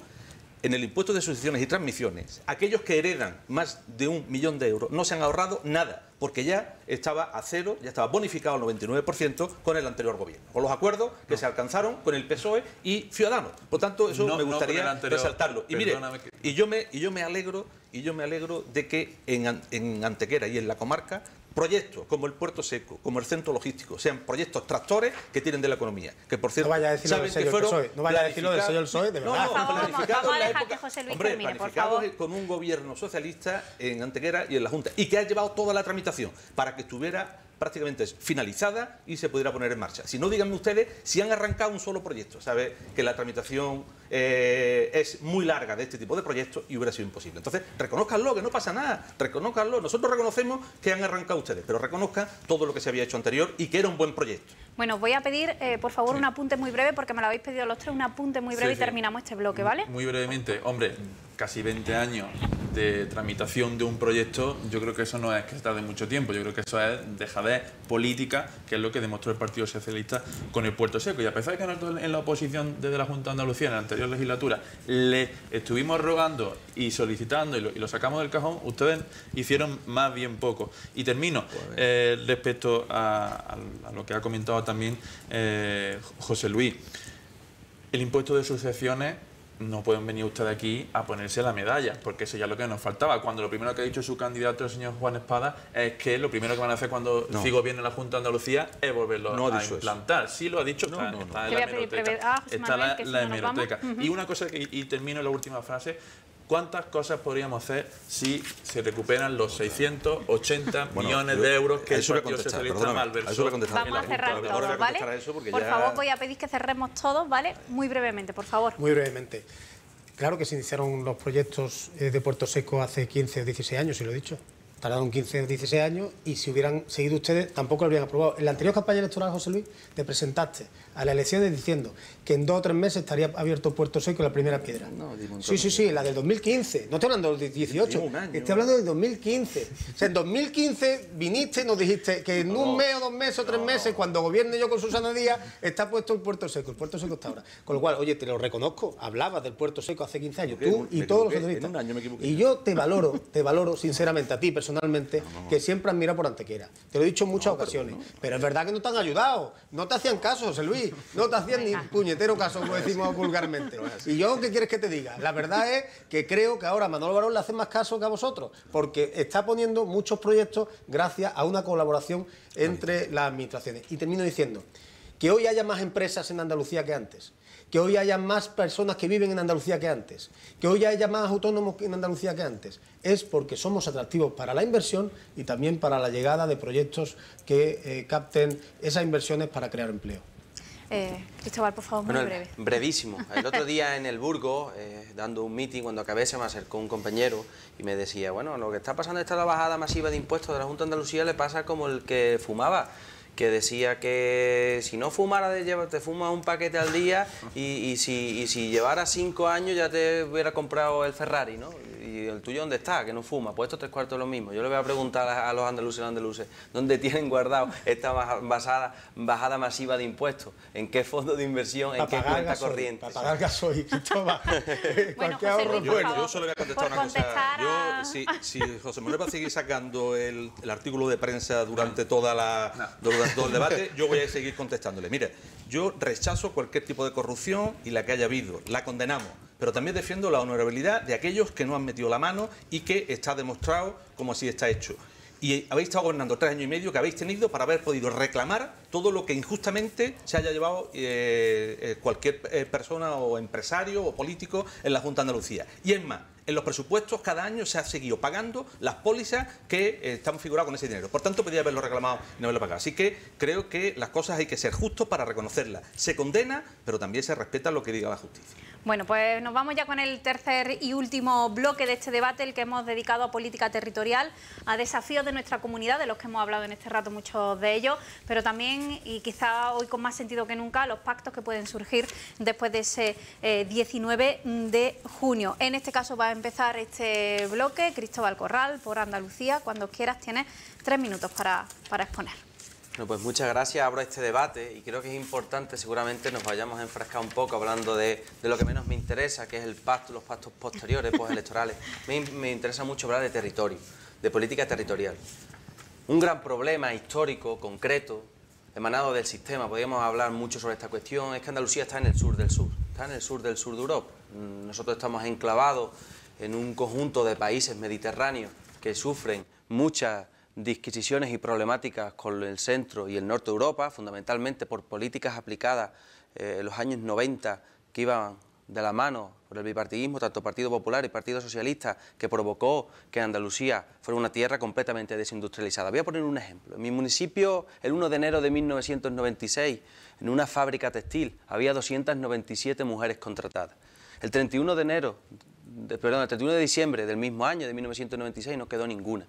En el impuesto de sucesiones y transmisiones, aquellos que heredan más de 1 millón de euros no se han ahorrado nada, porque ya estaba a cero, ya estaba bonificado al 99% con el anterior gobierno, con los acuerdos que se alcanzaron con el PSOE y Ciudadanos. Por tanto, eso me gustaría resaltarlo. Y mire, y yo me alegro de que en Antequera y en la comarca proyectos como el Puerto Seco, como el Centro Logístico, sean proyectos tractores que tienen de la economía. Que por cierto, no vaya a decirlo del sello del PSOE, no vaya a decirlo del sello del PSOE, de verdad. Vamos a dejar que José Luis termine, por favor. Con un gobierno socialista en Antequera y en la Junta, y que ha llevado toda la tramitación para que estuviera prácticamente finalizada y se pudiera poner en marcha. Si no, díganme ustedes si han arrancado un solo proyecto. Sabe que la tramitación es muy larga de este tipo de proyectos y hubiera sido imposible. Entonces, reconózcanlo, que no pasa nada, reconózcanlo. Nosotros reconocemos que han arrancado ustedes, pero reconozcan todo lo que se había hecho anterior y que era un buen proyecto. Bueno, voy a pedir, por favor, un apunte muy breve, porque me lo habéis pedido los tres, un apunte muy breve y terminamos este bloque, ¿vale? Muy brevemente, hombre, casi 20 años de tramitación de un proyecto, yo creo que eso no es que se tarde mucho tiempo, yo creo que eso es dejadez política, que es lo que demostró el Partido Socialista con el Puerto Seco. Y a pesar de que nosotros en la oposición desde la Junta de Andalucía en la anterior legislatura le estuvimos rogando y solicitando y lo sacamos del cajón, ustedes hicieron más bien poco. Y termino respecto a lo que ha comentado también José Luis. El impuesto de sucesiones, no pueden venir ustedes aquí a ponerse la medalla, porque eso ya es lo que nos faltaba. Cuando lo primero que ha dicho su candidato, el señor Juan Espada, es que lo primero que van a hacer cuando siga gobierno la Junta de Andalucía es volverlo a implantar. Sí lo ha dicho, está en la hemeroteca. Está la hemeroteca. Y una cosa, y termino la última frase. ¿Cuántas cosas podríamos hacer si se recuperan los 680 millones de euros que el Partido Socialista malversó? Vamos a cerrar todo, ¿vale? Por favor, voy a pedir que cerremos todos, ¿vale? Muy brevemente, por favor. Muy brevemente. Claro que se iniciaron los proyectos de Puerto Seco hace 15 o 16 años, si lo he dicho. Tardaron 15 o 16 años y si hubieran seguido ustedes tampoco lo habrían aprobado. En la anterior campaña electoral, José Luis, te presentaste a las elecciones diciendo que en 2 o 3 meses estaría abierto Puerto Seco la primera piedra. No, sí, la del 2015. No estoy hablando del 18, estoy hablando del 2015. O sea, en 2015 viniste y nos dijiste que en un mes o 2 meses o 3 meses, cuando gobierne yo con Susana Díaz, está puesto el Puerto Seco. El Puerto Seco está ahora. Con lo cual, oye, te lo reconozco, hablabas del Puerto Seco hace 15 años, tú y todos los socialistas. En un año me equivoqué. Y yo te valoro sinceramente a ti, personalmente, que siempre has mirado por Antequera. Te lo he dicho en muchas ocasiones. Pero es verdad que no te han ayudado. No te hacían caso, José Luis. No te hacían ni puñetero caso, como decimos vulgarmente. Y yo, ¿qué quieres que te diga? La verdad es que creo que ahora a Manolo Barón le hace más caso que a vosotros, porque está poniendo muchos proyectos gracias a una colaboración entre las administraciones. Y termino diciendo que hoy haya más empresas en Andalucía que antes, que hoy haya más personas que viven en Andalucía que antes, que hoy haya más autónomos en Andalucía que antes, es porque somos atractivos para la inversión y también para la llegada de proyectos que capten esas inversiones para crear empleo. Cristóbal, por favor, muy breve. Brevísimo. El otro día en el Burgos, dando un meeting, cuando acabé, se me acercó un compañero y me decía, bueno, lo que está pasando es la bajada masiva de impuestos de la Junta de Andalucía le pasa como el que fumaba, que decía que si no fumara, te fumas un paquete al día y si llevara 5 años ya te hubiera comprado el Ferrari, ¿no? ¿Y el tuyo dónde está? Que no fuma. Pues esto 3/4 es lo mismo. Yo le voy a preguntar a los andaluces y los andaluces dónde tienen guardado esta bajada masiva de impuestos, en qué fondo de inversión, en qué cuenta corriente. Para pagar gasoil, Cristóbal. Bueno, José Luis, yo solo voy a contestar una cosa. Si José Manuel va a seguir sacando el artículo de prensa durante todo el debate, yo voy a seguir contestándole. Mire, yo rechazo cualquier tipo de corrupción y la que haya habido, la condenamos, pero también defiendo la honorabilidad de aquellos que no han metido la mano y que está demostrado como así está hecho. Y habéis estado gobernando 3 años y medio que habéis tenido para haber podido reclamar todo lo que injustamente se haya llevado cualquier persona o empresario o político en la Junta de Andalucía. Y es más, en los presupuestos cada año se ha seguido pagando las pólizas que están figuradas con ese dinero. Por tanto, podía haberlo reclamado y no haberlo pagado. Así que creo que las cosas hay que ser justos para reconocerlas. Se condena, pero también se respeta lo que diga la justicia. Bueno, pues nos vamos ya con el tercer y último bloque de este debate, el que hemos dedicado a política territorial, a desafíos de nuestra comunidad, de los que hemos hablado en este rato muchos de ellos, pero también, y quizá hoy con más sentido que nunca, los pactos que pueden surgir después de ese 19 de junio. En este caso va a empezar este bloque. Cristóbal Corral, por Andalucía. Cuando quieras, tienes 3 minutos para exponer. Bueno, pues muchas gracias. Abro este debate y creo que es importante, seguramente nos vayamos a enfrascar un poco hablando de lo que menos me interesa, que es el pacto, los pactos posteriores, postelectorales. Me interesa mucho hablar de territorio, de política territorial. Un gran problema histórico, concreto, emanado del sistema, podríamos hablar mucho sobre esta cuestión, es que Andalucía está en el sur del sur, está en el sur del sur de Europa. Nosotros estamos enclavados en un conjunto de países mediterráneos que sufren muchas disquisiciones y problemáticas con el centro y el norte de Europa, fundamentalmente por políticas aplicadas en los años 90 que iban de la mano por el bipartidismo, tanto Partido Popular y Partido Socialista, que provocó que Andalucía fuera una tierra completamente desindustrializada. Voy a poner un ejemplo. En mi municipio, el 1 de enero de 1996, en una fábrica textil, había 297 mujeres contratadas. El 31 de diciembre del mismo año, de 1996, no quedó ninguna,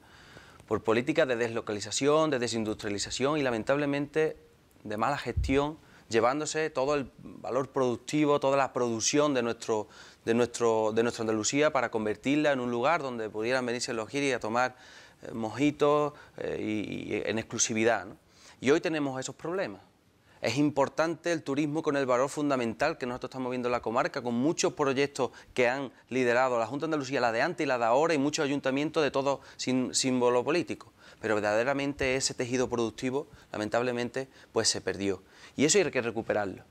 por políticas de deslocalización, de desindustrialización y lamentablemente de mala gestión, llevándose todo el valor productivo, toda la producción de nuestra Andalucía para convertirla en un lugar donde pudieran venirse los guiris a tomar mojitos y en exclusividad, ¿no? Y hoy tenemos esos problemas. Es importante el turismo con el valor fundamental que nosotros estamos viendo en la comarca, con muchos proyectos que han liderado la Junta de Andalucía, la de antes y la de ahora, y muchos ayuntamientos de todo sin símbolo político. Pero verdaderamente ese tejido productivo, lamentablemente, pues se perdió. Y eso hay que recuperarlo.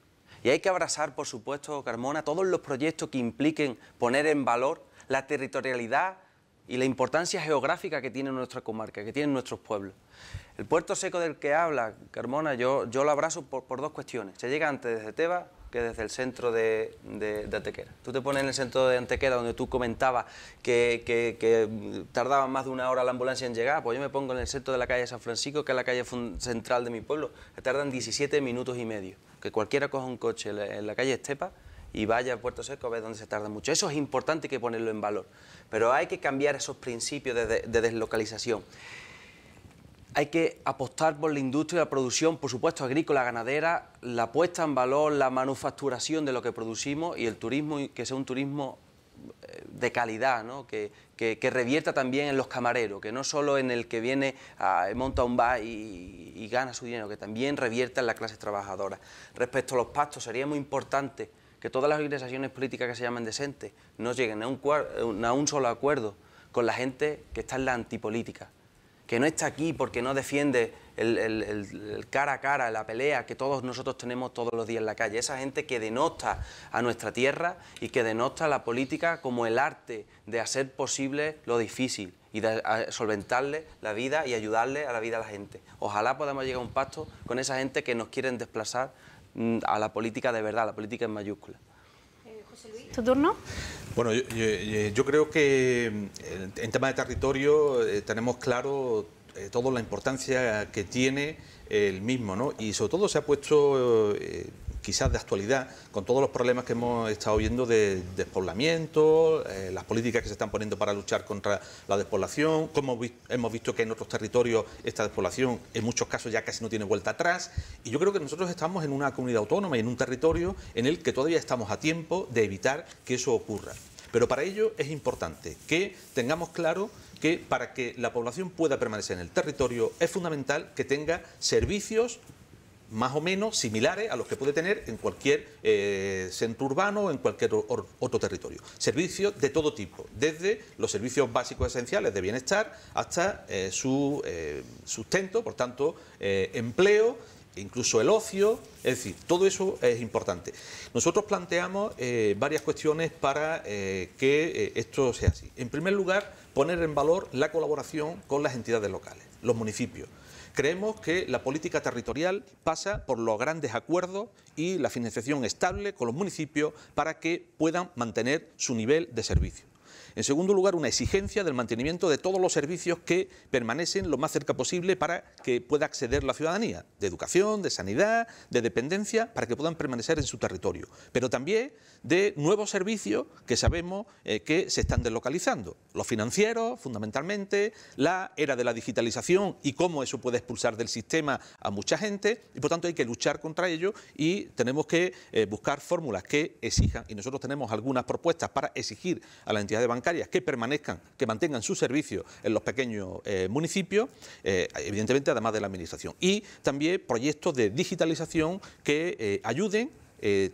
Y hay que abrazar, por supuesto, Carmona, todos los proyectos que impliquen poner en valor la territorialidad y la importancia geográfica que tiene nuestra comarca, que tienen nuestros pueblos. El Puerto Seco del que habla Carmona, yo lo abrazo por 2 cuestiones. Se llega antes desde Tebas que desde el centro de Antequera. Tú te pones en el centro de Antequera, donde tú comentabas que tardaba más de 1 hora la ambulancia en llegar, pues yo me pongo en el centro de la calle San Francisco, que es la calle central de mi pueblo, que tardan 17 minutos y medio. Que cualquiera coja un coche en la calle Estepa y vaya a Puerto Seco a ver dónde se tarda mucho. Eso es importante, hay que ponerlo en valor. Pero hay que cambiar esos principios de deslocalización. Hay que apostar por la industria y la producción, por supuesto, agrícola, ganadera, la puesta en valor, la manufacturación de lo que producimos y el turismo, que sea un turismo de calidad, ¿no? que revierta también en los camareros, que no solo en el que viene, monta un bar y gana su dinero, que también revierta en la clase trabajadora. Respecto a los pactos, sería muy importante que todas las organizaciones políticas que se llaman decentes no lleguen a un solo acuerdo con la gente que está en la antipolítica, que no está aquí porque no defiende el cara a cara, la pelea que todos nosotros tenemos todos los días en la calle. Esa gente que denota a nuestra tierra y que denota la política como el arte de hacer posible lo difícil y de solventarle la vida y ayudarle a la vida a la gente. Ojalá podamos llegar a un pacto con esa gente que nos quieren desplazar a la política de verdad, la política en mayúscula. José Luis, ¿tu turno? Bueno, yo creo que en tema de territorio tenemos claro toda la importancia que tiene el mismo, ¿no? Y sobre todo se ha puesto quizás de actualidad con todos los problemas que hemos estado viendo de despoblamiento, las políticas que se están poniendo para luchar contra la despoblación, como hemos visto que en otros territorios esta despoblación en muchos casos ya casi no tiene vuelta atrás, y yo creo que nosotros estamos en una comunidad autónoma y en un territorio en el que todavía estamos a tiempo de evitar que eso ocurra. Pero para ello es importante que tengamos claro que para que la población pueda permanecer en el territorio es fundamental que tenga servicios más o menos similares a los que puede tener en cualquier centro urbano o en cualquier otro territorio. Servicios de todo tipo, desde los servicios básicos esenciales de bienestar hasta su sustento, por tanto, empleo, incluso el ocio, es decir, todo eso es importante. Nosotros planteamos varias cuestiones para que esto sea así. En primer lugar, poner en valor la colaboración con las entidades locales, los municipios. Creemos que la política territorial pasa por los grandes acuerdos y la financiación estable con los municipios para que puedan mantener su nivel de servicio. En segundo lugar, una exigencia del mantenimiento de todos los servicios que permanecen lo más cerca posible para que pueda acceder la ciudadanía, de educación, de sanidad, de dependencia, para que puedan permanecer en su territorio. Pero también de nuevos servicios que sabemos que se están deslocalizando. Los financieros, fundamentalmente, la era de la digitalización y cómo eso puede expulsar del sistema a mucha gente, y por tanto hay que luchar contra ello y tenemos que buscar fórmulas que exijan, y nosotros tenemos algunas propuestas para exigir a las entidades bancarias que permanezcan, que mantengan sus servicios en los pequeños municipios, evidentemente además de la administración. Y también proyectos de digitalización que ayuden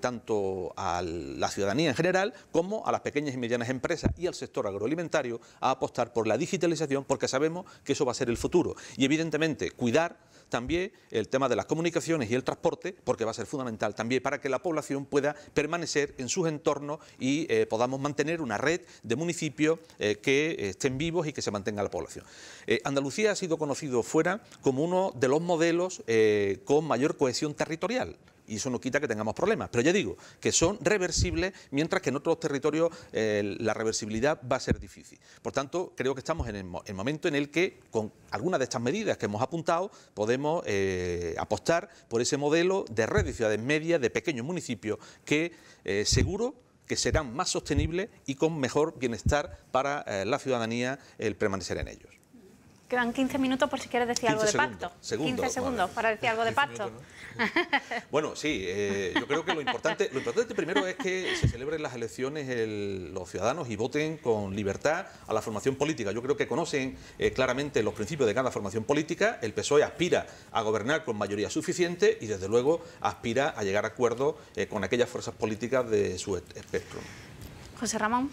tanto a la ciudadanía en general como a las pequeñas y medianas empresas y al sector agroalimentario a apostar por la digitalización, porque sabemos que eso va a ser el futuro. Y evidentemente cuidar también el tema de las comunicaciones y el transporte, porque va a ser fundamental también para que la población pueda permanecer en sus entornos y podamos mantener una red de municipios que estén vivos y que se mantenga la población. Andalucía ha sido conocido fuera como uno de los modelos con mayor cohesión territorial. Y eso no quita que tengamos problemas, pero ya digo que son reversibles, mientras que en otros territorios la reversibilidad va a ser difícil. Por tanto, creo que estamos en el momento en el que, con algunas de estas medidas que hemos apuntado, podemos apostar por ese modelo de red de ciudades medias, de pequeños municipios, que seguro que serán más sostenibles y con mejor bienestar para la ciudadanía el permanecer en ellos. Quedan 15 minutos por si quieres decir algo de pacto. 15 segundos para decir algo de pacto. Bueno, sí, yo creo que lo importante primero es que se celebren las elecciones los ciudadanos y voten con libertad a la formación política. Yo creo que conocen claramente los principios de cada formación política. El PSOE aspira a gobernar con mayoría suficiente y desde luego aspira a llegar a acuerdos con aquellas fuerzas políticas de su espectro. José Ramón.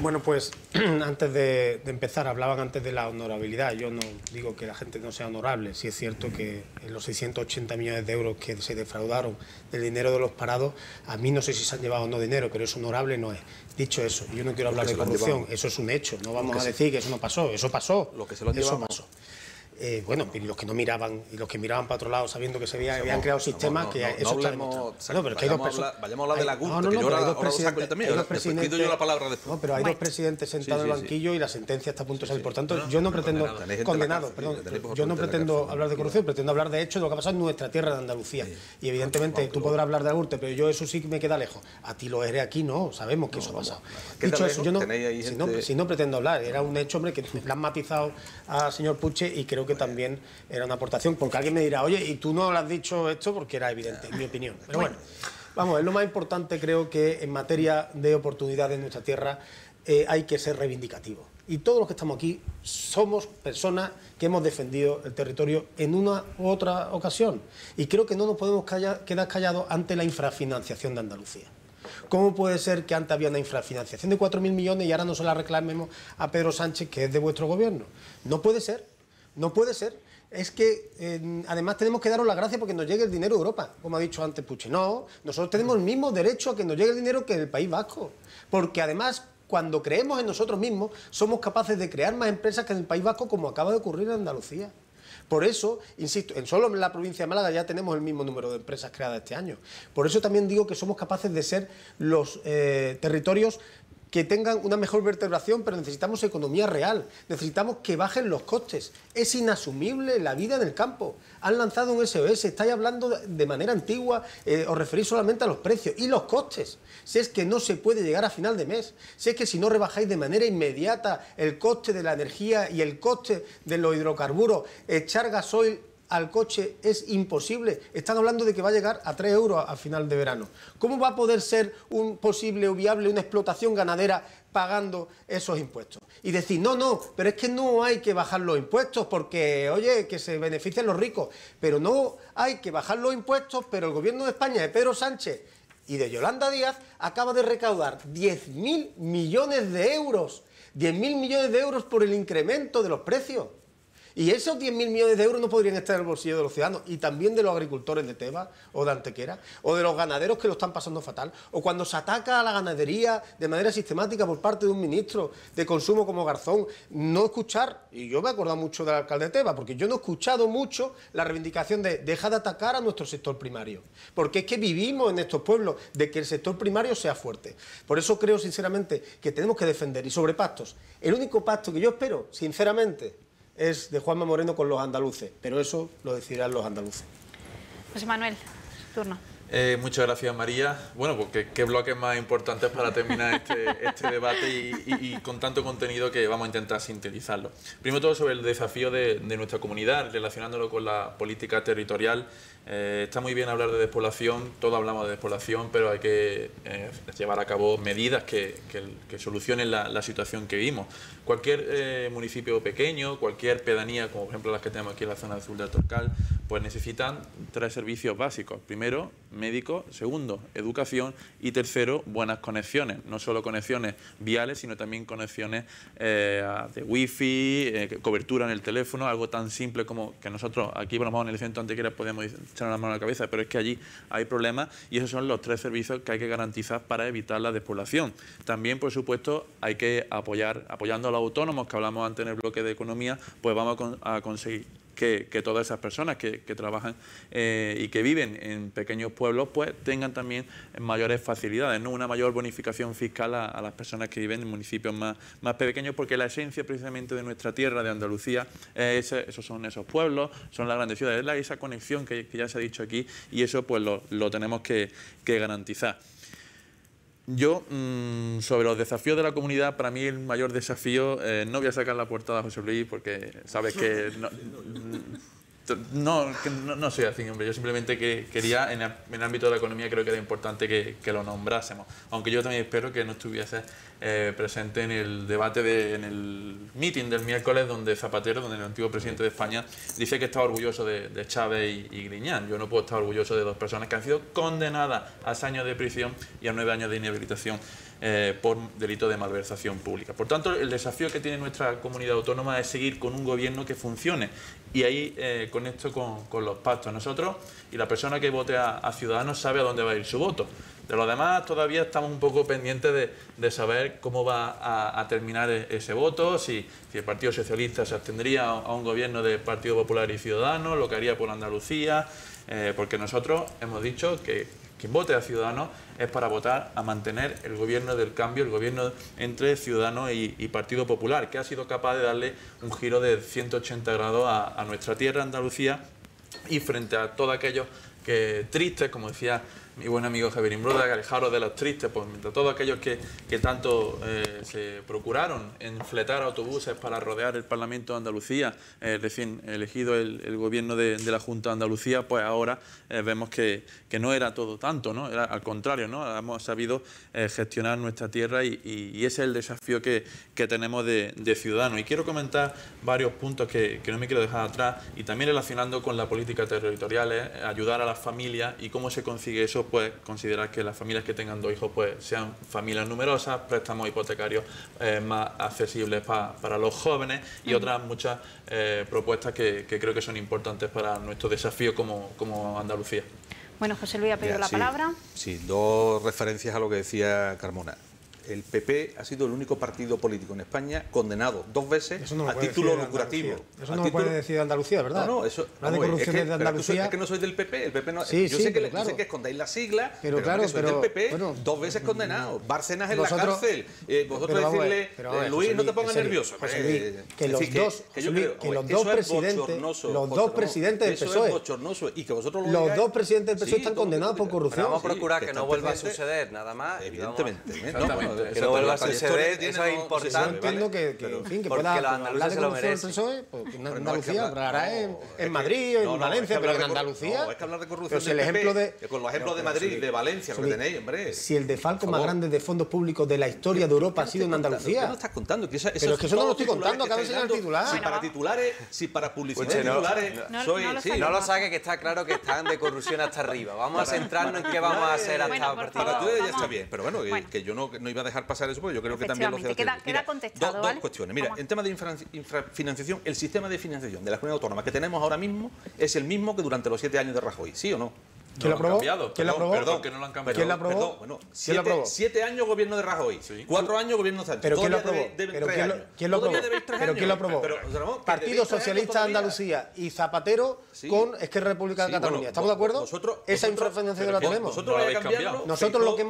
Bueno, pues antes de empezar, hablaban antes de la honorabilidad. Yo no digo que la gente no sea honorable. Sí es cierto que en los 680 millones de euros que se defraudaron del dinero de los parados, a mí no sé si se han llevado o no dinero, pero es honorable no es. Dicho eso, yo no quiero hablar de corrupción, eso es un hecho. No vamos a decir que eso no pasó, eso pasó. Lo que se lo han llevado. Pasó. bueno, y los que no miraban y los que miraban para otro lado sabiendo que se habían creado sistemas que eso está demostrado. No, pero es que vayamos a hablar de la GURT, que yo ahora lo saco yo también. Pido yo la palabra después. No, pero hay dos presidentes sentados en el banquillo y la sentencia está a punto de salir. Por tanto, yo no pretendo yo no pretendo hablar de corrupción, pretendo hablar de hecho de lo que ha pasado en nuestra tierra de Andalucía. Y evidentemente tú podrás hablar de la GURT, pero yo eso sí que me queda lejos. A ti lo eres aquí, no, sabemos que eso ha pasado. Dicho eso, yo no pretendo hablar, era un hecho, hombre, que le han matizado al señor Puche y creo que también era una aportación, porque alguien me dirá, oye, y tú no le has dicho esto porque era evidente, en mi opinión. Pero bueno, vamos, es lo más importante, creo que en materia de oportunidades en nuestra tierra hay que ser reivindicativo. Y todos los que estamos aquí somos personas que hemos defendido el territorio en una u otra ocasión. Y creo que no nos podemos quedar callados ante la infrafinanciación de Andalucía. ¿Cómo puede ser que antes había una infrafinanciación de 4.000 millones y ahora no se la reclamemos a Pedro Sánchez, que es de vuestro gobierno? No puede ser, no puede ser. Es que además tenemos que daros las gracias porque nos llegue el dinero de Europa, como ha dicho antes Puche. No, nosotros tenemos el mismo derecho a que nos llegue el dinero que el País Vasco. Porque además, cuando creemos en nosotros mismos, somos capaces de crear más empresas que en el País Vasco, como acaba de ocurrir en Andalucía. Por eso, insisto, solo en la provincia de Málaga ya tenemos el mismo número de empresas creadas este año. Por eso también digo que somos capaces de ser los territorios que tengan una mejor vertebración, pero necesitamos economía real, necesitamos que bajen los costes. Es inasumible la vida en el campo. Han lanzado un SOS, estáis hablando de manera antigua, os referís solamente a los precios y los costes. Si es que no se puede llegar a final de mes, si es que si no rebajáis de manera inmediata el coste de la energía y el coste de los hidrocarburos, echar gasoil al coche es imposible. Están hablando de que va a llegar a 3 euros a final de verano. ¿Cómo va a poder ser posible o viable una explotación ganadera pagando esos impuestos? Y decir, no, pero es que no hay que bajar los impuestos porque, oye, que se benefician los ricos. Pero no hay que bajar los impuestos, pero el gobierno de España, de Pedro Sánchez y de Yolanda Díaz, acaba de recaudar 10.000 millones de euros. 10.000 millones de euros por el incremento de los precios. Y esos 10.000 millones de euros no podrían estar en el bolsillo de los ciudadanos y también de los agricultores de Tebas o de Antequera o de los ganaderos que lo están pasando fatal, o cuando se ataca a la ganadería de manera sistemática por parte de un ministro de consumo como Garzón. No escuchar, y yo me he acordado mucho del alcalde de Tebas, porque yo no he escuchado mucho la reivindicación de deja de atacar a nuestro sector primario, porque es que vivimos en estos pueblos de que el sector primario sea fuerte. Por eso creo sinceramente que tenemos que defender. Y sobre pactos, el único pacto que yo espero, sinceramente, es de Juanma Moreno con los andaluces, pero eso lo decidirán los andaluces. José Manuel, turno. Muchas gracias, María. Bueno, pues qué bloques más importantes para terminar este debate y con tanto contenido que vamos a intentar sintetizarlo. Primero todo sobre el desafío de nuestra comunidad, relacionándolo con la política territorial. Está muy bien hablar de despoblación, todos hablamos de despoblación, pero hay que llevar a cabo medidas que solucionen la situación que vivimos. Cualquier municipio pequeño, cualquier pedanía, como por ejemplo las que tenemos aquí en la zona azul del Torcal, pues necesitan 3 servicios básicos. Primero, médico. Segundo, educación. Y tercero, buenas conexiones. No solo conexiones viales, sino también conexiones de wifi, cobertura en el teléfono, algo tan simple como que nosotros aquí, por lo menos en el centro Antequera, podemos echar la mano a la cabeza, pero es que allí hay problemas y esos son los 3 servicios que hay que garantizar para evitar la despoblación. También, por supuesto, hay que apoyando a los autónomos, que hablamos antes en el bloque de economía, pues vamos a conseguir que todas esas personas que trabajan y que viven en pequeños pueblos pues tengan también mayores facilidades, ¿no? Una mayor bonificación fiscal a las personas que viven en municipios más pequeños, porque la esencia precisamente de nuestra tierra, de Andalucía, esos son esos pueblos, son las grandes ciudades, esa conexión que ya se ha dicho aquí, y eso pues lo tenemos que garantizar. Yo, sobre los desafíos de la comunidad, para mí el mayor desafío, no voy a sacar la portada a José Luis porque sabes que no soy así, hombre. Yo simplemente quería, en el ámbito de la economía, creo que era importante que lo nombrásemos. Aunque yo también espero que no estuviese presente en el debate, en el meeting del miércoles, donde Zapatero, donde el antiguo presidente de España, dice que está orgulloso de Chávez y Griñán. Yo no puedo estar orgulloso de 2 personas que han sido condenadas a 6 años de prisión y a 9 años de inhabilitación por delito de malversación pública. Por tanto, el desafío que tiene nuestra comunidad autónoma es seguir con un gobierno que funcione. Y ahí, con conecto con los pactos. Nosotros y la persona que vote a Ciudadanos sabe a dónde va a ir su voto. De los demás todavía estamos un poco pendientes de saber cómo va a terminar ese voto, si el Partido Socialista se abstendría a un gobierno del Partido Popular y Ciudadanos, lo que haría por Andalucía, porque nosotros hemos dicho que quien vote a Ciudadanos es para votar a mantener el gobierno del cambio, el gobierno entre Ciudadanos y Partido Popular, que ha sido capaz de darle un giro de 180 grados a nuestra tierra, Andalucía, y frente a todos aquellos que tristes, como decía mi buen amigo Javier Imbroda, alejaros de los tristes, pues mientras todos aquellos que tanto se procuraron en fletar autobuses para rodear el Parlamento de Andalucía, recién elegido el gobierno de la Junta de Andalucía, pues ahora vemos que no era todo tanto, ¿no? Era al contrario, ¿no? Hemos sabido gestionar nuestra tierra y ese es el desafío que tenemos de Ciudadanos. Y quiero comentar varios puntos que no me quiero dejar atrás y también relacionando con la política territorial, ayudar a las familias y cómo se consigue eso, pues considerar que las familias que tengan 2 hijos pues sean familias numerosas, préstamos hipotecarios más accesibles para los jóvenes y otras muchas propuestas que creo que son importantes para nuestro desafío como Andalucía. Bueno, José Luis ha pedido la palabra. Sí, 2 referencias a lo que decía Carmona. El PP ha sido el único partido político en España condenado 2 veces a título lucrativo. Eso no lo puede decir de Andalucía, ¿verdad? No, eso no de corrupción de Andalucía. Es que no soy del PP, el PP no. Sí, yo sí, sé que claro. escondéis la sigla, pero claro, soy del PP, bueno, 2 veces condenado. Bárcenas en la nosotros, cárcel. Vosotros decirle, Luis, no te pongas nervioso. José Luis, que los dos presidentes del PSOE, eso es bochornoso y que vosotros lo los digáis, 2 presidentes del PSOE están condenados por corrupción. Vamos a procurar que no vuelva a suceder, nada más. Evidentemente. Que no vuelva a suceder, eso es importante. Yo entiendo que pueda hablar de corrupción del PSOE, pues en Andalucía, hablará en Madrid, en Valencia, pero en Andalucía. No, es que hablar de corrupción del PP, con los ejemplos de Madrid, de Valencia, lo que tenéis, hombre. Si el defalco más grande de fondos públicos de la historia de Europa ha sido en Andalucía. ¿Qué no estás contando? Pero es que eso no lo estoy contando, acabo de enseñar el titular. Si para publicidad titulares soy... No lo saque, que está claro que están de corrupción hasta arriba. Vamos a centrarnos en qué vamos a hacer hasta a partir de ahora. Para tú ya ahora. está bien, pero bueno, que yo no iba a dejar pasar eso porque yo creo que también lo hace. Queda contestado, ¿vale? 2 cuestiones. Mira, en tema de infrafinanciación, el sistema de financiación de la comunidad autónoma que tenemos ahora mismo es el mismo que durante los 7 años de Rajoy, ¿sí o no? ¿Quién lo aprobó? ¿Quién lo aprobó? Perdón, que no lo han cambiado. ¿Quién lo aprobó? Bueno, ¿Quién lo aprobó? 7 años gobierno de Rajoy, 4 años gobierno Sánchez. ¿Pero quién lo aprobó? ¿Quién lo aprobó? ¿Pero quién lo aprobó? Partido Socialista de Andalucía y Zapatero con Esquerra Republicana de Cataluña. ¿Estamos de acuerdo? Esa infrafinanciación la tenemos. Nosotros lo que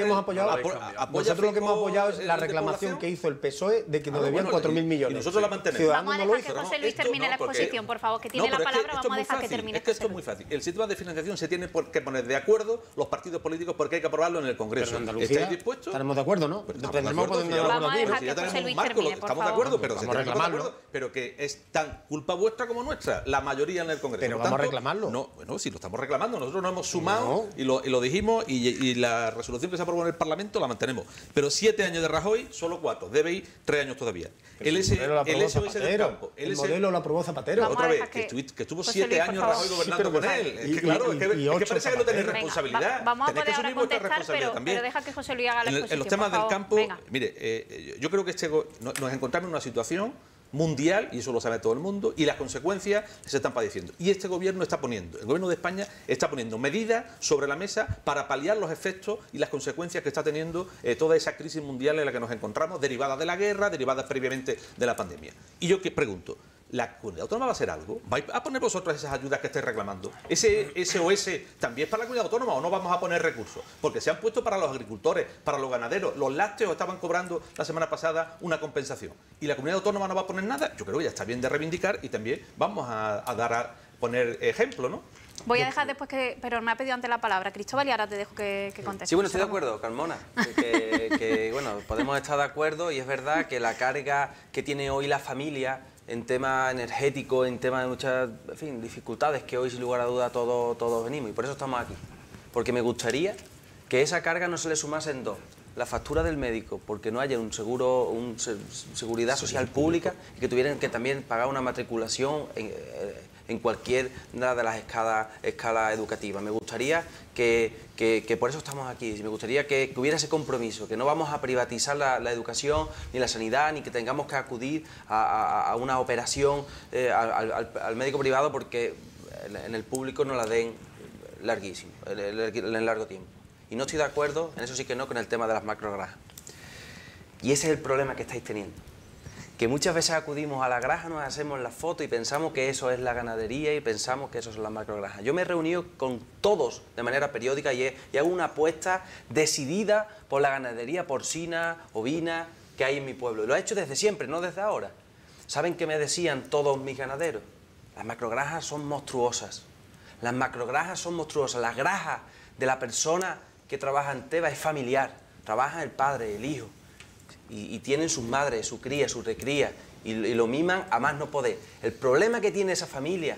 hemos apoyado es la reclamación que hizo el PSOE de que nos debían 4.000 millones. Y nosotros la mantenemos. Vamos a dejar que José Luis termine la exposición, por favor, que tiene la palabra, vamos a dejar que termine. Es que esto es muy fácil. El sistema de financiación se tiene que poner de acuerdo los partidos políticos porque hay que aprobarlo en el Congreso. ¿Estáis dispuestos? Estaremos de acuerdo, ¿no? Vamos a dejar que José Luis termine, por Estamos de acuerdo, pero vamos a reclamarlo. Pero que es tan culpa vuestra como nuestra, la mayoría en el Congreso. Pero vamos a reclamarlo. No, bueno, si lo estamos reclamando, nosotros nos hemos sumado y lo dijimos y la resolución que se aprobó en el Parlamento la mantenemos. Pero 7 años de Rajoy, solo 4. Debe ir 3 años todavía. El SOS del campo. El modelo lo aprobó Zapatero. Otra vez, que estuvo 7 años Rajoy gobernando con él. Es que claro, es que parece que no tenéis responsabilidad. Vamos a poder ahora contestar, pero deja que José Luis haga la exposición. En los temas del campo, mire, yo creo que nos encontramos en una situación mundial, y eso lo sabe todo el mundo, y las consecuencias se están padeciendo. Y este gobierno el gobierno de España está poniendo medidas sobre la mesa para paliar los efectos y las consecuencias que está teniendo toda esa crisis mundial en la que nos encontramos, derivadas de la guerra, derivadas previamente de la pandemia. Y yo que pregunto, ¿la comunidad autónoma va a hacer algo? ¿Vais a poner vosotros esas ayudas que estáis reclamando? ¿Ese SOS también es para la comunidad autónoma o no vamos a poner recursos? Porque se han puesto para los agricultores, para los ganaderos. Los lácteos estaban cobrando la semana pasada una compensación. ¿Y la comunidad autónoma no va a poner nada? Yo creo que ya está bien de reivindicar y también vamos a poner ejemplo, ¿no? Voy a dejar después pero me ha pedido antes la palabra Cristóbal y ahora te dejo que contestes. Sí, bueno, estoy de acuerdo, Carmona, bueno, podemos estar de acuerdo y es verdad que la carga que tiene hoy la familia en tema energético, en tema de muchas dificultades que hoy, sin lugar a duda, todos venimos. Y por eso estamos aquí. Porque me gustaría que esa carga no se le sumase en 2. La factura del médico, porque no haya seguridad social pública y que tuvieran que también pagar una matriculación en en cualquier una de las escalas educativas. Me gustaría que por eso estamos aquí, me gustaría que hubiera ese compromiso, que no vamos a privatizar la educación, ni la sanidad, ni que tengamos que acudir a una operación al médico privado porque en el público nos la den larguísimo, en largo tiempo. Y no estoy de acuerdo, en eso sí que no, con el tema de las macrogranjas. Y ese es el problema que estáis teniendo. Que muchas veces acudimos a la granja, nos hacemos la foto y pensamos que eso es la ganadería y pensamos que eso son las macrogranjas. Yo me he reunido con todos de manera periódica y hago una apuesta decidida por la ganadería porcina, ovina que hay en mi pueblo. Y lo he hecho desde siempre, no desde ahora. ¿Saben qué me decían todos mis ganaderos? Las macrogranjas son monstruosas. Las macrogranjas son monstruosas. La granja de la persona que trabaja en Teba es familiar. Trabaja el padre, el hijo. Y tienen sus madres, su cría, su recría. Y lo miman a más no poder. El problema que tiene esa familia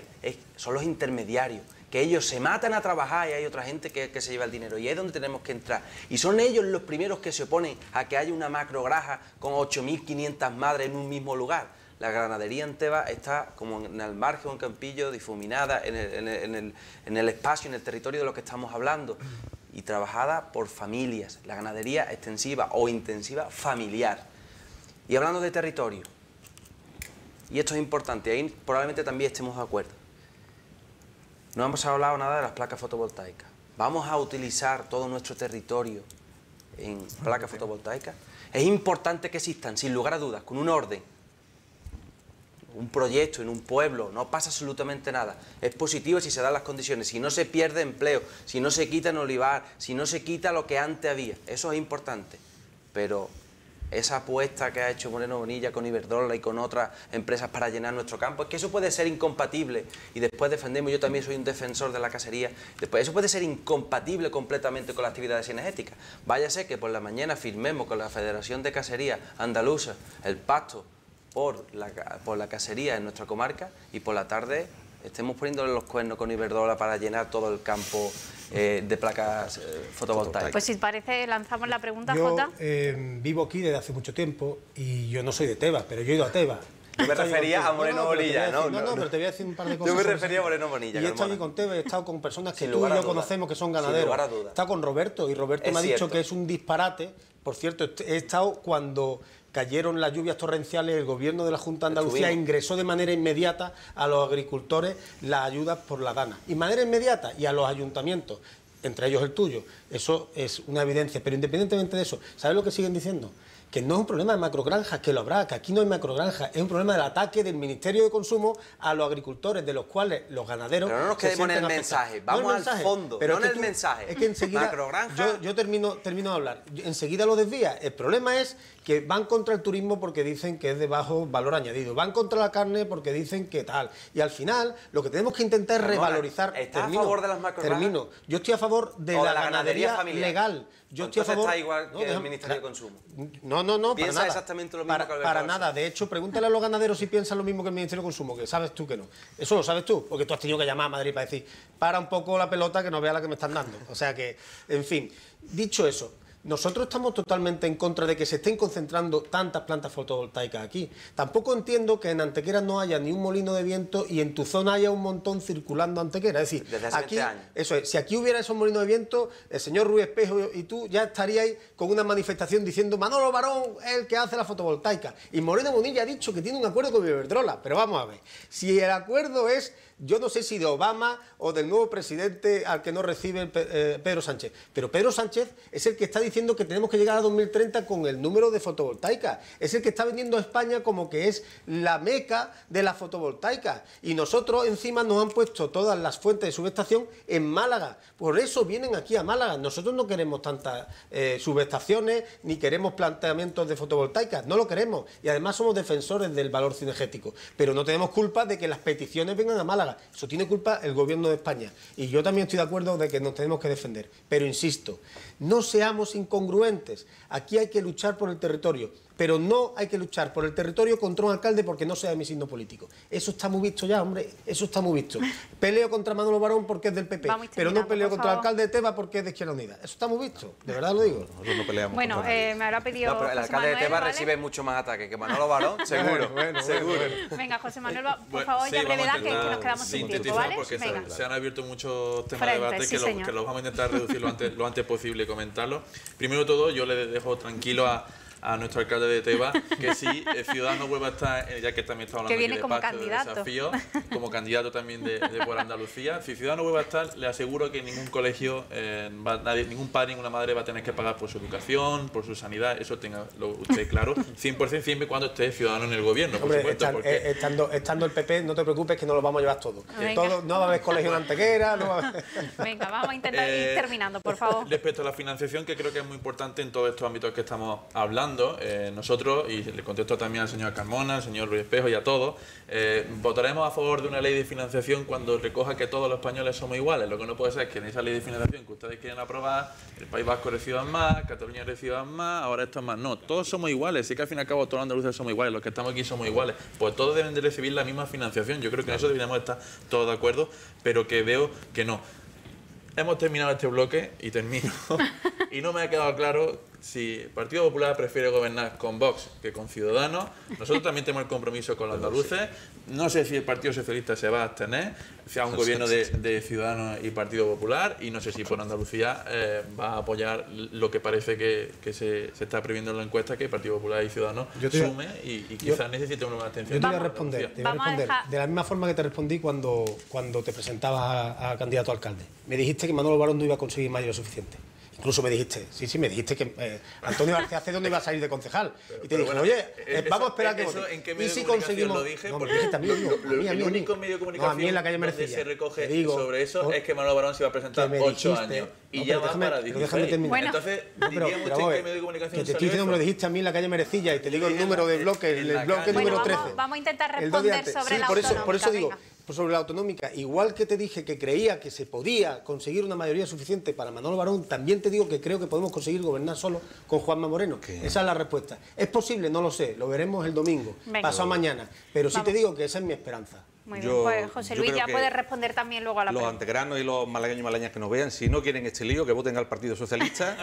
son los intermediarios. Que ellos se matan a trabajar y hay otra gente que se lleva el dinero. Y ahí es donde tenemos que entrar. Y son ellos los primeros que se oponen a que haya una macrogranja con 8.500 madres en un mismo lugar. La ganadería en Teba está como en el margen, en Campillo, difuminada, en el espacio, en el territorio de lo que estamos hablando. Y trabajada por familias, la ganadería extensiva o intensiva familiar. Y hablando de territorio, y esto es importante, ahí probablemente también estemos de acuerdo. No hemos hablado nada de las placas fotovoltaicas. ¿Vamos a utilizar todo nuestro territorio en placas fotovoltaicas? Es importante que existan, sin lugar a dudas, con un orden. Un proyecto en un pueblo, no pasa absolutamente nada. Es positivo si se dan las condiciones, si no se pierde empleo, si no se quita en olivar, si no se quita lo que antes había. Eso es importante. Pero esa apuesta que ha hecho Moreno Bonilla con Iberdrola y con otras empresas para llenar nuestro campo, es que eso puede ser incompatible. Y después defendemos, yo también soy un defensor de la casería, después eso puede ser incompatible completamente con las actividades energéticas. Váyase que por la mañana firmemos con la Federación de Casería Andaluza el pacto por la casería en nuestra comarca y por la tarde estemos poniéndole los cuernos con Iberdrola para llenar todo el campo de placas fotovoltaicas. Pues si parece, lanzamos la pregunta, Yo Jota. Vivo aquí desde hace mucho tiempo y yo no soy de Tebas, pero yo he ido a Tebas. Yo me refería a Moreno Bonilla, ¿no? No, pero te voy a decir un par de cosas. Yo me refería a Moreno Bonilla. Y he estado allí con Tebas, he estado con personas que Sin tú y lugar a yo duda. conocemos que son ganaderos. Sin lugar a duda. He estado con Roberto y Roberto me ha dicho que es un disparate. Por cierto, he estado cuando cayeron las lluvias torrenciales, el gobierno de la Junta de Andalucía ingresó de manera inmediata a los agricultores las ayudas por la dana. Y de manera inmediata, y a los ayuntamientos, entre ellos el tuyo. Eso es una evidencia. Pero independientemente de eso, ¿sabes lo que siguen diciendo? Que no es un problema de macrogranjas, que lo habrá, que aquí no hay macrogranjas, es un problema del ataque del Ministerio de Consumo a los agricultores, de los cuales los ganaderos... Pero no nos quedemos en el mensaje, vamos al fondo, no en el mensaje. Es que enseguida... Macrogranja... Yo termino de hablar, enseguida lo desvía. El problema es que van contra el turismo porque dicen que es de bajo valor añadido, van contra la carne porque dicen que tal. Y al final, lo que tenemos que intentar es revalorizar... ¿Estás a favor de las macrogranjas? Yo estoy a favor de la ganadería familiar legal. Yo estoy a favor... está igual que el Ministerio de Consumo. No, para nada. Exactamente lo mismo que Alberto para García. nada. De hecho, pregúntale a los ganaderos si piensan lo mismo que el Ministerio de Consumo, que sabes tú que no. Eso lo sabes tú, porque tú has tenido que llamar a Madrid para decir, para un poco la pelota que no vea la que me están dando. O sea que, en fin, dicho eso, nosotros estamos totalmente en contra de que se estén concentrando tantas plantas fotovoltaicas aquí. Tampoco entiendo que en Antequera no haya ni un molino de viento y en tu zona haya un montón circulando Antequera. Es decir, desde hace aquí, 20 años. eso es, si aquí hubiera esos molinos de viento, el señor Ruiz Espejo y tú ya estaríais con una manifestación diciendo Manolo Barón es el que hace la fotovoltaica. Y Moreno Bonilla ha dicho que tiene un acuerdo con Iberdrola. Pero vamos a ver, si el acuerdo es... Yo no sé si de Obama o del nuevo presidente al que no recibe Pedro Sánchez, pero Pedro Sánchez es el que está diciendo que tenemos que llegar a 2030 con el número de fotovoltaicas, es el que está vendiendo a España como que es la meca de la fotovoltaica y nosotros encima nos han puesto todas las fuentes de subestación en Málaga, por eso vienen aquí a Málaga. Nosotros no queremos tantas subestaciones ni queremos planteamientos de fotovoltaicas, no lo queremos y además somos defensores del valor cinegético, pero no tenemos culpa de que las peticiones vengan a Málaga. Eso tiene culpa el gobierno de España. Y yo también estoy de acuerdo de que nos tenemos que defender. Pero insisto, no seamos incongruentes. Aquí hay que luchar por el territorio. pero no hay que luchar por el territorio contra un alcalde porque no sea de mi signo político. Eso está muy visto ya, hombre, eso está muy visto. Peleo contra Manolo Barón porque es del PP, pero no peleo contra el alcalde de Tebas porque es de Izquierda Unida. Eso está muy visto, de verdad lo digo. Nosotros no peleamos Bueno, contra nadie. me habrá pedido No, pero el José alcalde de Manuel, Tebas ¿vale? recibe mucho más ataques que Manolo Barón, seguro, seguro. Venga, José Manuel, por Bueno, favor, sí, ya vamos a brevedad, que intentar nos quedamos sin tiempo, sintetizar, ¿vale? porque Venga. se han abierto muchos temas Frente, de debate sí, señor. que los vamos a intentar reducir lo antes posible y comentarlos. Primero de todo, yo le dejo tranquilo a nuestro alcalde de Tebas que si Ciudadanos vuelve a estar, ya que también está hablando Que viene aquí de como pacto, de candidato. desafío, como candidato también de por Andalucía, si Ciudadanos vuelve a estar, le aseguro que ningún colegio, ningún padre, ninguna madre va a tener que pagar por su educación, por su sanidad, eso tenga usted claro, 100% siempre y cuando esté Ciudadano en el gobierno, por Hombre, supuesto. Porque estando el PP, no te preocupes que no lo vamos a llevar todo. Venga. No va a haber colegio en Antequera, no va a haber... Venga, vamos a intentar ir terminando, por favor. Respecto a la financiación, que creo que es muy importante en todos estos ámbitos que estamos hablando, nosotros, y le contesto también al señor Carmona, al señor Ruiz Espejo y a todos, votaremos a favor de una ley de financiación cuando recoja que todos los españoles somos iguales. Lo que no puede ser es que en esa ley de financiación que ustedes quieren aprobar, el País Vasco reciban más, Cataluña reciban más, ahora esto es más. No, todos somos iguales, sí que al fin y al cabo todos los andaluces somos iguales, los que estamos aquí somos iguales, pues todos deben de recibir la misma financiación. Yo creo que en eso deberíamos estar todos de acuerdo, pero que veo que no. Hemos terminado este bloque y termino. Y no me ha quedado claro si el Partido Popular prefiere gobernar con Vox que con Ciudadanos. Nosotros también tenemos el compromiso con los andaluces. No sé si el Partido Socialista se va a abstener, sea un gobierno de Ciudadanos y Partido Popular, y no sé si por Andalucía va a apoyar lo que parece que se está previendo en la encuesta, que el Partido Popular y Ciudadanos sume y quizás necesite una atención. Yo te voy a responder, de la misma forma que te respondí cuando te presentabas a candidato a alcalde. Me dijiste que Manolo Barón no iba a conseguir mayoría suficiente. Incluso me dijiste, me dijiste que Antonio García Acedo no iba a salir de concejal. Y te dije, bueno, oye, vamos a esperar que eso, vote. ¿en qué Y medio si de comunicación conseguimos... lo dije? No, Porque me dijiste a mí, el único medio de comunicación a mí en la calle donde Merecilla. se recoge Te digo, sobre eso es que Manolo Barón se va a presentar 8 años. Y ya va para 16. Déjame terminar. Bueno. Entonces, No, pero diríamos vamos a que ver, medio de comunicación que te salió estoy diciendo, me lo eso. dijiste a mí en la calle Merecilla y te digo el número de bloque, el bloque Bueno, número 13. vamos a intentar El 2 de responder antes. sobre Sí, la por autonómica. eso digo, Venga. sobre la autonómica, igual que te dije que creía que se podía conseguir una mayoría suficiente para Manolo Barón, también te digo que creo que podemos conseguir gobernar solo con Juanma Moreno. Esa es la respuesta. ¿Es posible? No lo sé, lo veremos el domingo, Venga. pasado mañana, pero sí Vamos. te digo que esa es mi esperanza. Muy bien, Yo- pues José yo Luis creo ya que puede responder también luego a la Los pregunta. antequeranos y los malagueños y malagueñas que nos vean, si no quieren este lío, que voten al Partido Socialista.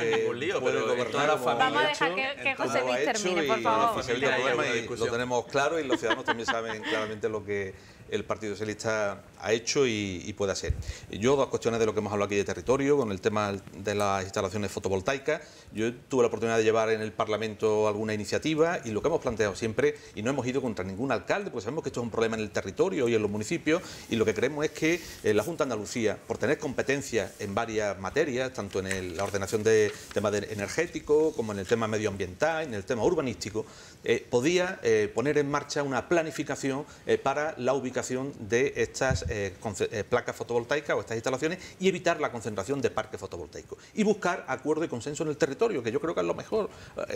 ningún lío, puede pero en gobernar toda la como familia. Vamos a ha dejar hecho, que como José Luis ha hecho, termine, y por favor. no facilita Hay problemas, alguna y discusión. lo tenemos claro, y los ciudadanos también saben claramente lo que el Partido Socialista ha hecho y puede hacer. Yo, dos cuestiones de lo que hemos hablado aquí de territorio, con el tema de las instalaciones fotovoltaicas. Yo tuve la oportunidad de llevar en el Parlamento alguna iniciativa, y lo que hemos planteado siempre, y no hemos ido contra ningún alcalde, porque sabemos que esto es un problema en el territorio y en los municipios, y lo que creemos es que la Junta de Andalucía, por tener competencias en varias materias, tanto en la ordenación de temas energéticos, como en el tema medioambiental, en el tema urbanístico, podía poner en marcha una planificación para la ubicación de estas placas fotovoltaicas o estas instalaciones, y evitar la concentración de parques fotovoltaicos y buscar acuerdo y consenso en el territorio, que yo creo que es lo mejor.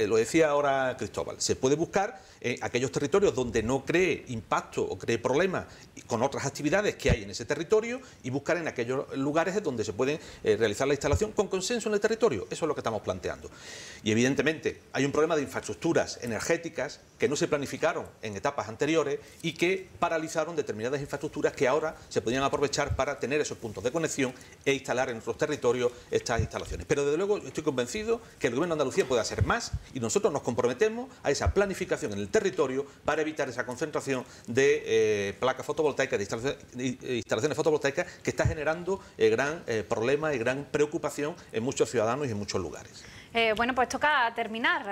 Lo decía ahora Cristóbal, se puede buscar aquellos territorios donde no cree impacto o cree problemas con otras actividades que hay en ese territorio, y buscar en aquellos lugares donde se pueden realizar la instalación con consenso en el territorio. Eso es lo que estamos planteando. Y evidentemente hay un problema de infraestructuras energéticas que no se planificaron en etapas anteriores y que paralizaron determinadas infraestructuras que ahora se podían aprovechar para tener esos puntos de conexión e instalar en nuestros territorios estas instalaciones. Pero desde luego estoy convencido que el Gobierno de Andalucía puede hacer más, y nosotros nos comprometemos a esa planificación en el territorio para evitar esa concentración de placas fotovoltaicas, de instalaciones fotovoltaicas, que está generando gran problema y gran preocupación en muchos ciudadanos y en muchos lugares. Bueno, pues toca terminar.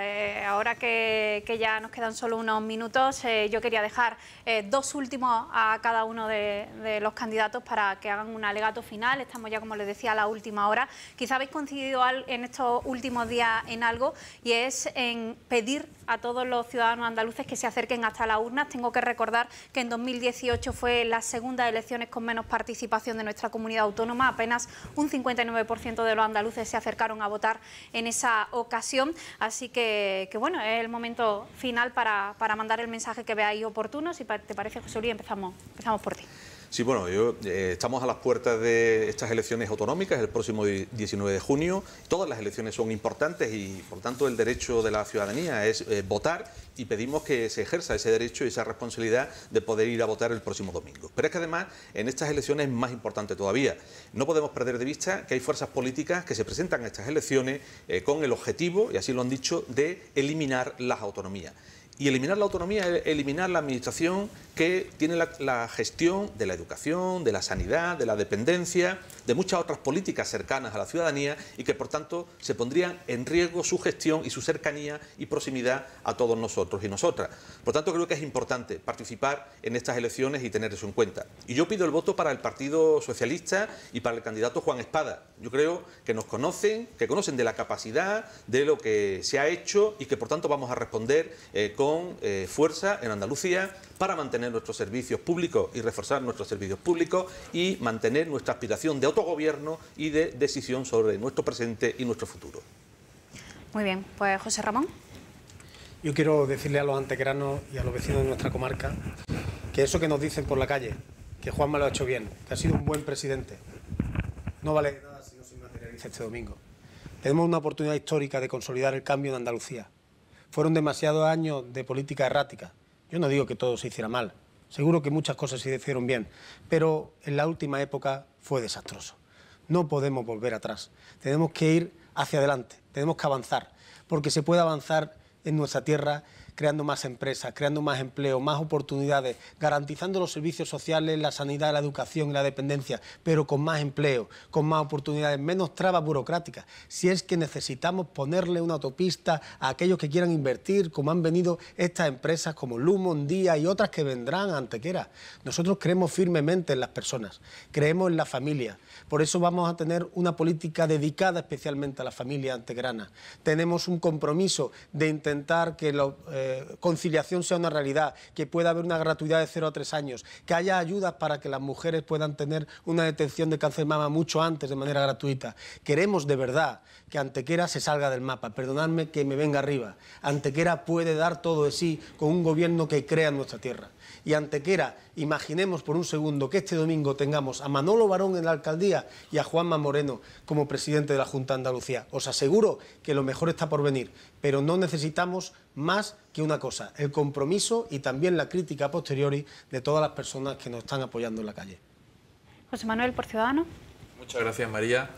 Ahora que ya nos quedan solo unos minutos, yo quería dejar dos últimos a cada uno de los candidatos para que hagan un alegato final. Estamos ya, como les decía, a la última hora. Quizá habéis coincidido en estos últimos días en algo, y es en pedir a todos los ciudadanos andaluces que se acerquen hasta las urnas. Tengo que recordar que en 2018 fue la segunda de elecciones con menos participación de nuestra comunidad autónoma. Apenas un 59% de los andaluces se acercaron a votar en esa ocasión, así que bueno, es el momento final para mandar el mensaje que veáis oportuno. Si te parece, José Luis, empezamos por ti. Sí, bueno, estamos a las puertas de estas elecciones autonómicas el próximo 19 de junio. Todas las elecciones son importantes y, por tanto, el derecho de la ciudadanía es votar, y pedimos que se ejerza ese derecho y esa responsabilidad de poder ir a votar el próximo domingo. Pero es que además en estas elecciones es más importante todavía. No podemos perder de vista que hay fuerzas políticas que se presentan a estas elecciones con el objetivo, y así lo han dicho, de eliminar las autonomías. Y eliminar la autonomía es eliminar la administración que tiene la gestión de la educación, de la sanidad, de la dependencia, de muchas otras políticas cercanas a la ciudadanía, y que por tanto se pondrían en riesgo su gestión y su cercanía y proximidad a todos nosotros y nosotras. Por tanto, creo que es importante participar en estas elecciones y tener eso en cuenta. Y yo pido el voto para el Partido Socialista y para el candidato Juan Espada. Yo creo que nos conocen, que conocen de la capacidad, de lo que se ha hecho, y que por tanto vamos a responder con fuerza en Andalucía para mantener nuestros servicios públicos y reforzar nuestros servicios públicos y mantener nuestra aspiración de autogobierno y de decisión sobre nuestro presente y nuestro futuro. Muy bien, pues José Ramón. Yo quiero decirle a los antequeranos y a los vecinos de nuestra comarca que eso que nos dicen por la calle, que Juanma lo ha hecho bien, que ha sido un buen presidente, no vale de nada si no se materializa este domingo. Tenemos una oportunidad histórica de consolidar el cambio en Andalucía. Fueron demasiados años de política errática. Yo no digo que todo se hiciera mal, seguro que muchas cosas se hicieron bien, pero en la última época fue desastroso. No podemos volver atrás, tenemos que ir hacia adelante, tenemos que avanzar, porque se puede avanzar en nuestra tierra creando más empresas, creando más empleo, más oportunidades, garantizando los servicios sociales, la sanidad, la educación y la dependencia, pero con más empleo, con más oportunidades, menos trabas burocráticas. Si es que necesitamos ponerle una autopista a aquellos que quieran invertir, como han venido estas empresas como Lumon, Día y otras que vendrán a Antequera. Nosotros creemos firmemente en las personas, creemos en la familia. Por eso vamos a tener una política dedicada especialmente a la familia antequerana. Tenemos un compromiso de intentar que la conciliación sea una realidad, que pueda haber una gratuidad de 0 a 3 años, que haya ayudas para que las mujeres puedan tener una detección de cáncer de mama mucho antes de manera gratuita. Queremos de verdad que Antequera se salga del mapa, perdonadme que me venga arriba. Antequera puede dar todo de sí con un gobierno que crea en nuestra tierra. Y Antequera, imaginemos por un segundo que este domingo tengamos a Manolo Barón en la alcaldía y a Juanma Moreno como presidente de la Junta de Andalucía. Os aseguro que lo mejor está por venir, pero no necesitamos más que una cosa, el compromiso y también la crítica a posteriori de todas las personas que nos están apoyando en la calle. José Manuel, por Ciudadanos. Muchas gracias, María.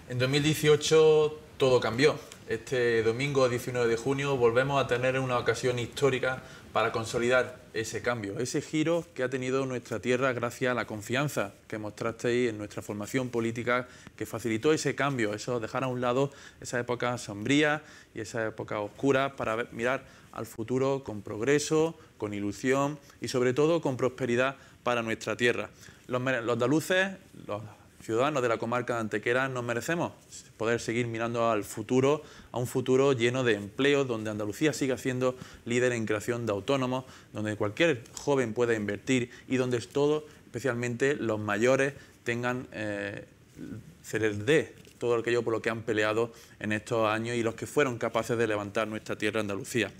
En 2018 todo cambió. Este domingo 19 de junio volvemos a tener una ocasión histórica para consolidar ese cambio, ese giro que ha tenido nuestra tierra gracias a la confianza que mostrasteis en nuestra formación política, que facilitó ese cambio, eso dejar a un lado esa época sombría y esa época oscura para mirar al futuro con progreso, con ilusión y sobre todo con prosperidad para nuestra tierra. Los andaluces, los ciudadanos de la comarca de Antequera nos merecemos poder seguir mirando al futuro, a un futuro lleno de empleo, donde Andalucía siga siendo líder en creación de autónomos, donde cualquier joven pueda invertir y donde todos, especialmente los mayores, tengan de todo aquello por lo que han peleado en estos años y los que fueron capaces de levantar nuestra tierra Andalucía.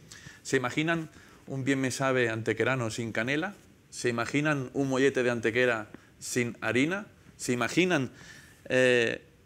¿Se imaginan un bien me sabe antequerano sin canela? ¿Se imaginan un mollete de Antequera sin harina? ¿Se imaginan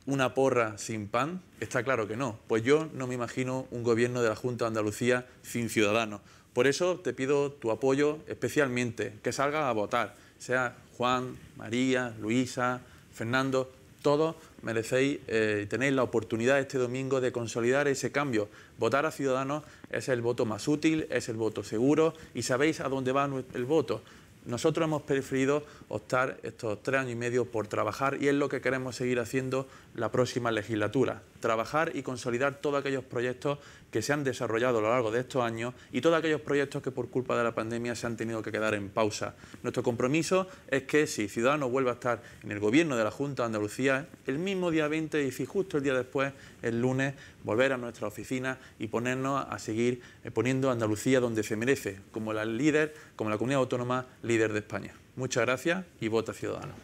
una porra sin pan? Está claro que no. Pues yo no me imagino un gobierno de la Junta de Andalucía sin ciudadanos. Por eso te pido tu apoyo especialmente, que salgas a votar, sea Juan, María, Luisa, Fernando, todos merecéis y tenéis la oportunidad este domingo de consolidar ese cambio. Votar a Ciudadanos es el voto más útil, es el voto seguro y sabéis a dónde va el voto. Nosotros hemos preferido optar estos 3 años y medio por trabajar y es lo que queremos seguir haciendo la próxima legislatura. Trabajar y consolidar todos aquellos proyectos que se han desarrollado a lo largo de estos años y todos aquellos proyectos que por culpa de la pandemia se han tenido que quedar en pausa. Nuestro compromiso es que si Ciudadanos vuelve a estar en el gobierno de la Junta de Andalucía, el mismo día 20 y si justo el día después, el lunes, volver a nuestra oficina y ponernos a seguir poniendo a Andalucía donde se merece, como la líder, como la comunidad autónoma líder de España. Muchas gracias y vota Ciudadanos.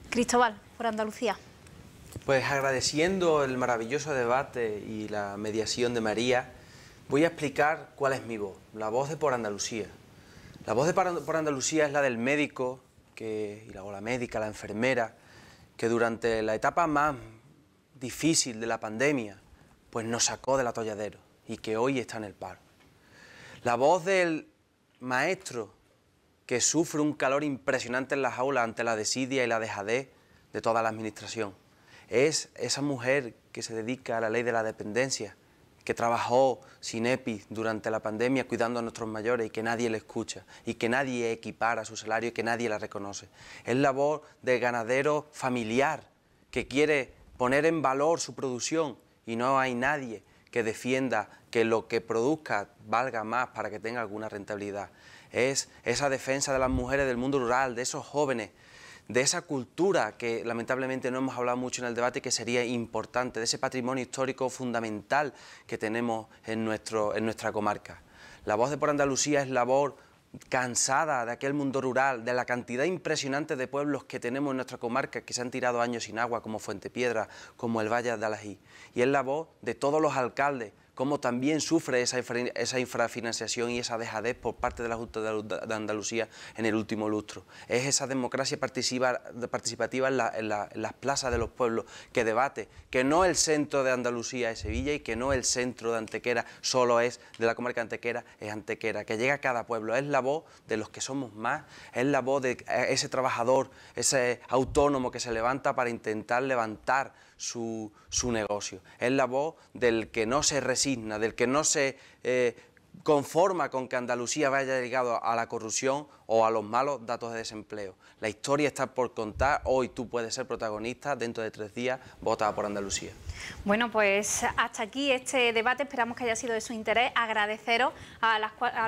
Cristóbal, por Andalucía. Pues agradeciendo el maravilloso debate y la mediación de María, voy a explicar cuál es mi voz, la voz de Por Andalucía. La voz de Por Andalucía es la del médico, o la médica, la enfermera, que durante la etapa más difícil de la pandemia, pues nos sacó del atolladero y que hoy está en el paro. La voz del maestro que sufre un calor impresionante en las aulas ante la desidia y la dejadez de toda la administración. Es esa mujer que se dedica a la ley de la dependencia, que trabajó sin EPI durante la pandemia cuidando a nuestros mayores y que nadie le escucha y que nadie equipara su salario y que nadie la reconoce. Es la voz del ganadero familiar que quiere poner en valor su producción y no hay nadie que defienda que lo que produzca valga más para que tenga alguna rentabilidad. Es esa defensa de las mujeres del mundo rural, de esos jóvenes, de esa cultura que lamentablemente no hemos hablado mucho en el debate y que sería importante, de ese patrimonio histórico fundamental que tenemos en nuestra comarca. La voz de Por Andalucía es la voz cansada de aquel mundo rural, de la cantidad impresionante de pueblos que tenemos en nuestra comarca que se han tirado años sin agua, como Fuentepiedra, como el Valle de Alají. Y es la voz de todos los alcaldes, como también sufre esa infrafinanciación y esa dejadez por parte de la Junta de Andalucía en el último lustro. Es esa democracia participativa en las plazas de los pueblos que debate que no el centro de Andalucía es Sevilla y que no el centro de Antequera solo es de la comarca de Antequera, es Antequera, que llega a cada pueblo. Es la voz de los que somos más, es la voz de ese trabajador, ese autónomo que se levanta para intentar levantar su negocio. Es la voz del que no se resigna, del que no se conforma con que Andalucía vaya ligado a la corrupción o a los malos datos de desempleo. La historia está por contar, hoy tú puedes ser protagonista, dentro de 3 días vota por Andalucía. Bueno, pues hasta aquí este debate, esperamos que haya sido de su interés. Agradeceros a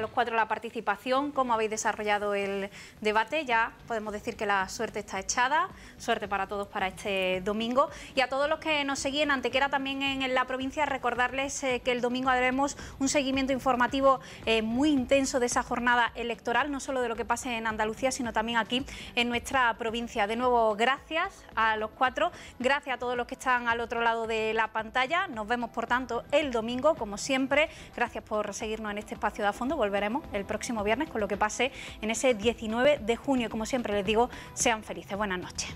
los 4 la participación, cómo habéis desarrollado el debate. Ya podemos decir que la suerte está echada, suerte para todos para este domingo. Y a todos los que nos seguían en Antequera, también en la provincia, recordarles que el domingo haremos un seguimiento informativo muy intenso de esa jornada electoral, no solo de lo que pase en Andalucía, sino también aquí en nuestra provincia. De nuevo, gracias a los 4, gracias a todos los que están al otro lado de la pantalla. Nos vemos, por tanto, el domingo, como siempre. Gracias por seguirnos en este espacio de A Fondo. Volveremos el próximo viernes con lo que pase en ese 19 de junio. Como siempre les digo, sean felices. Buenas noches.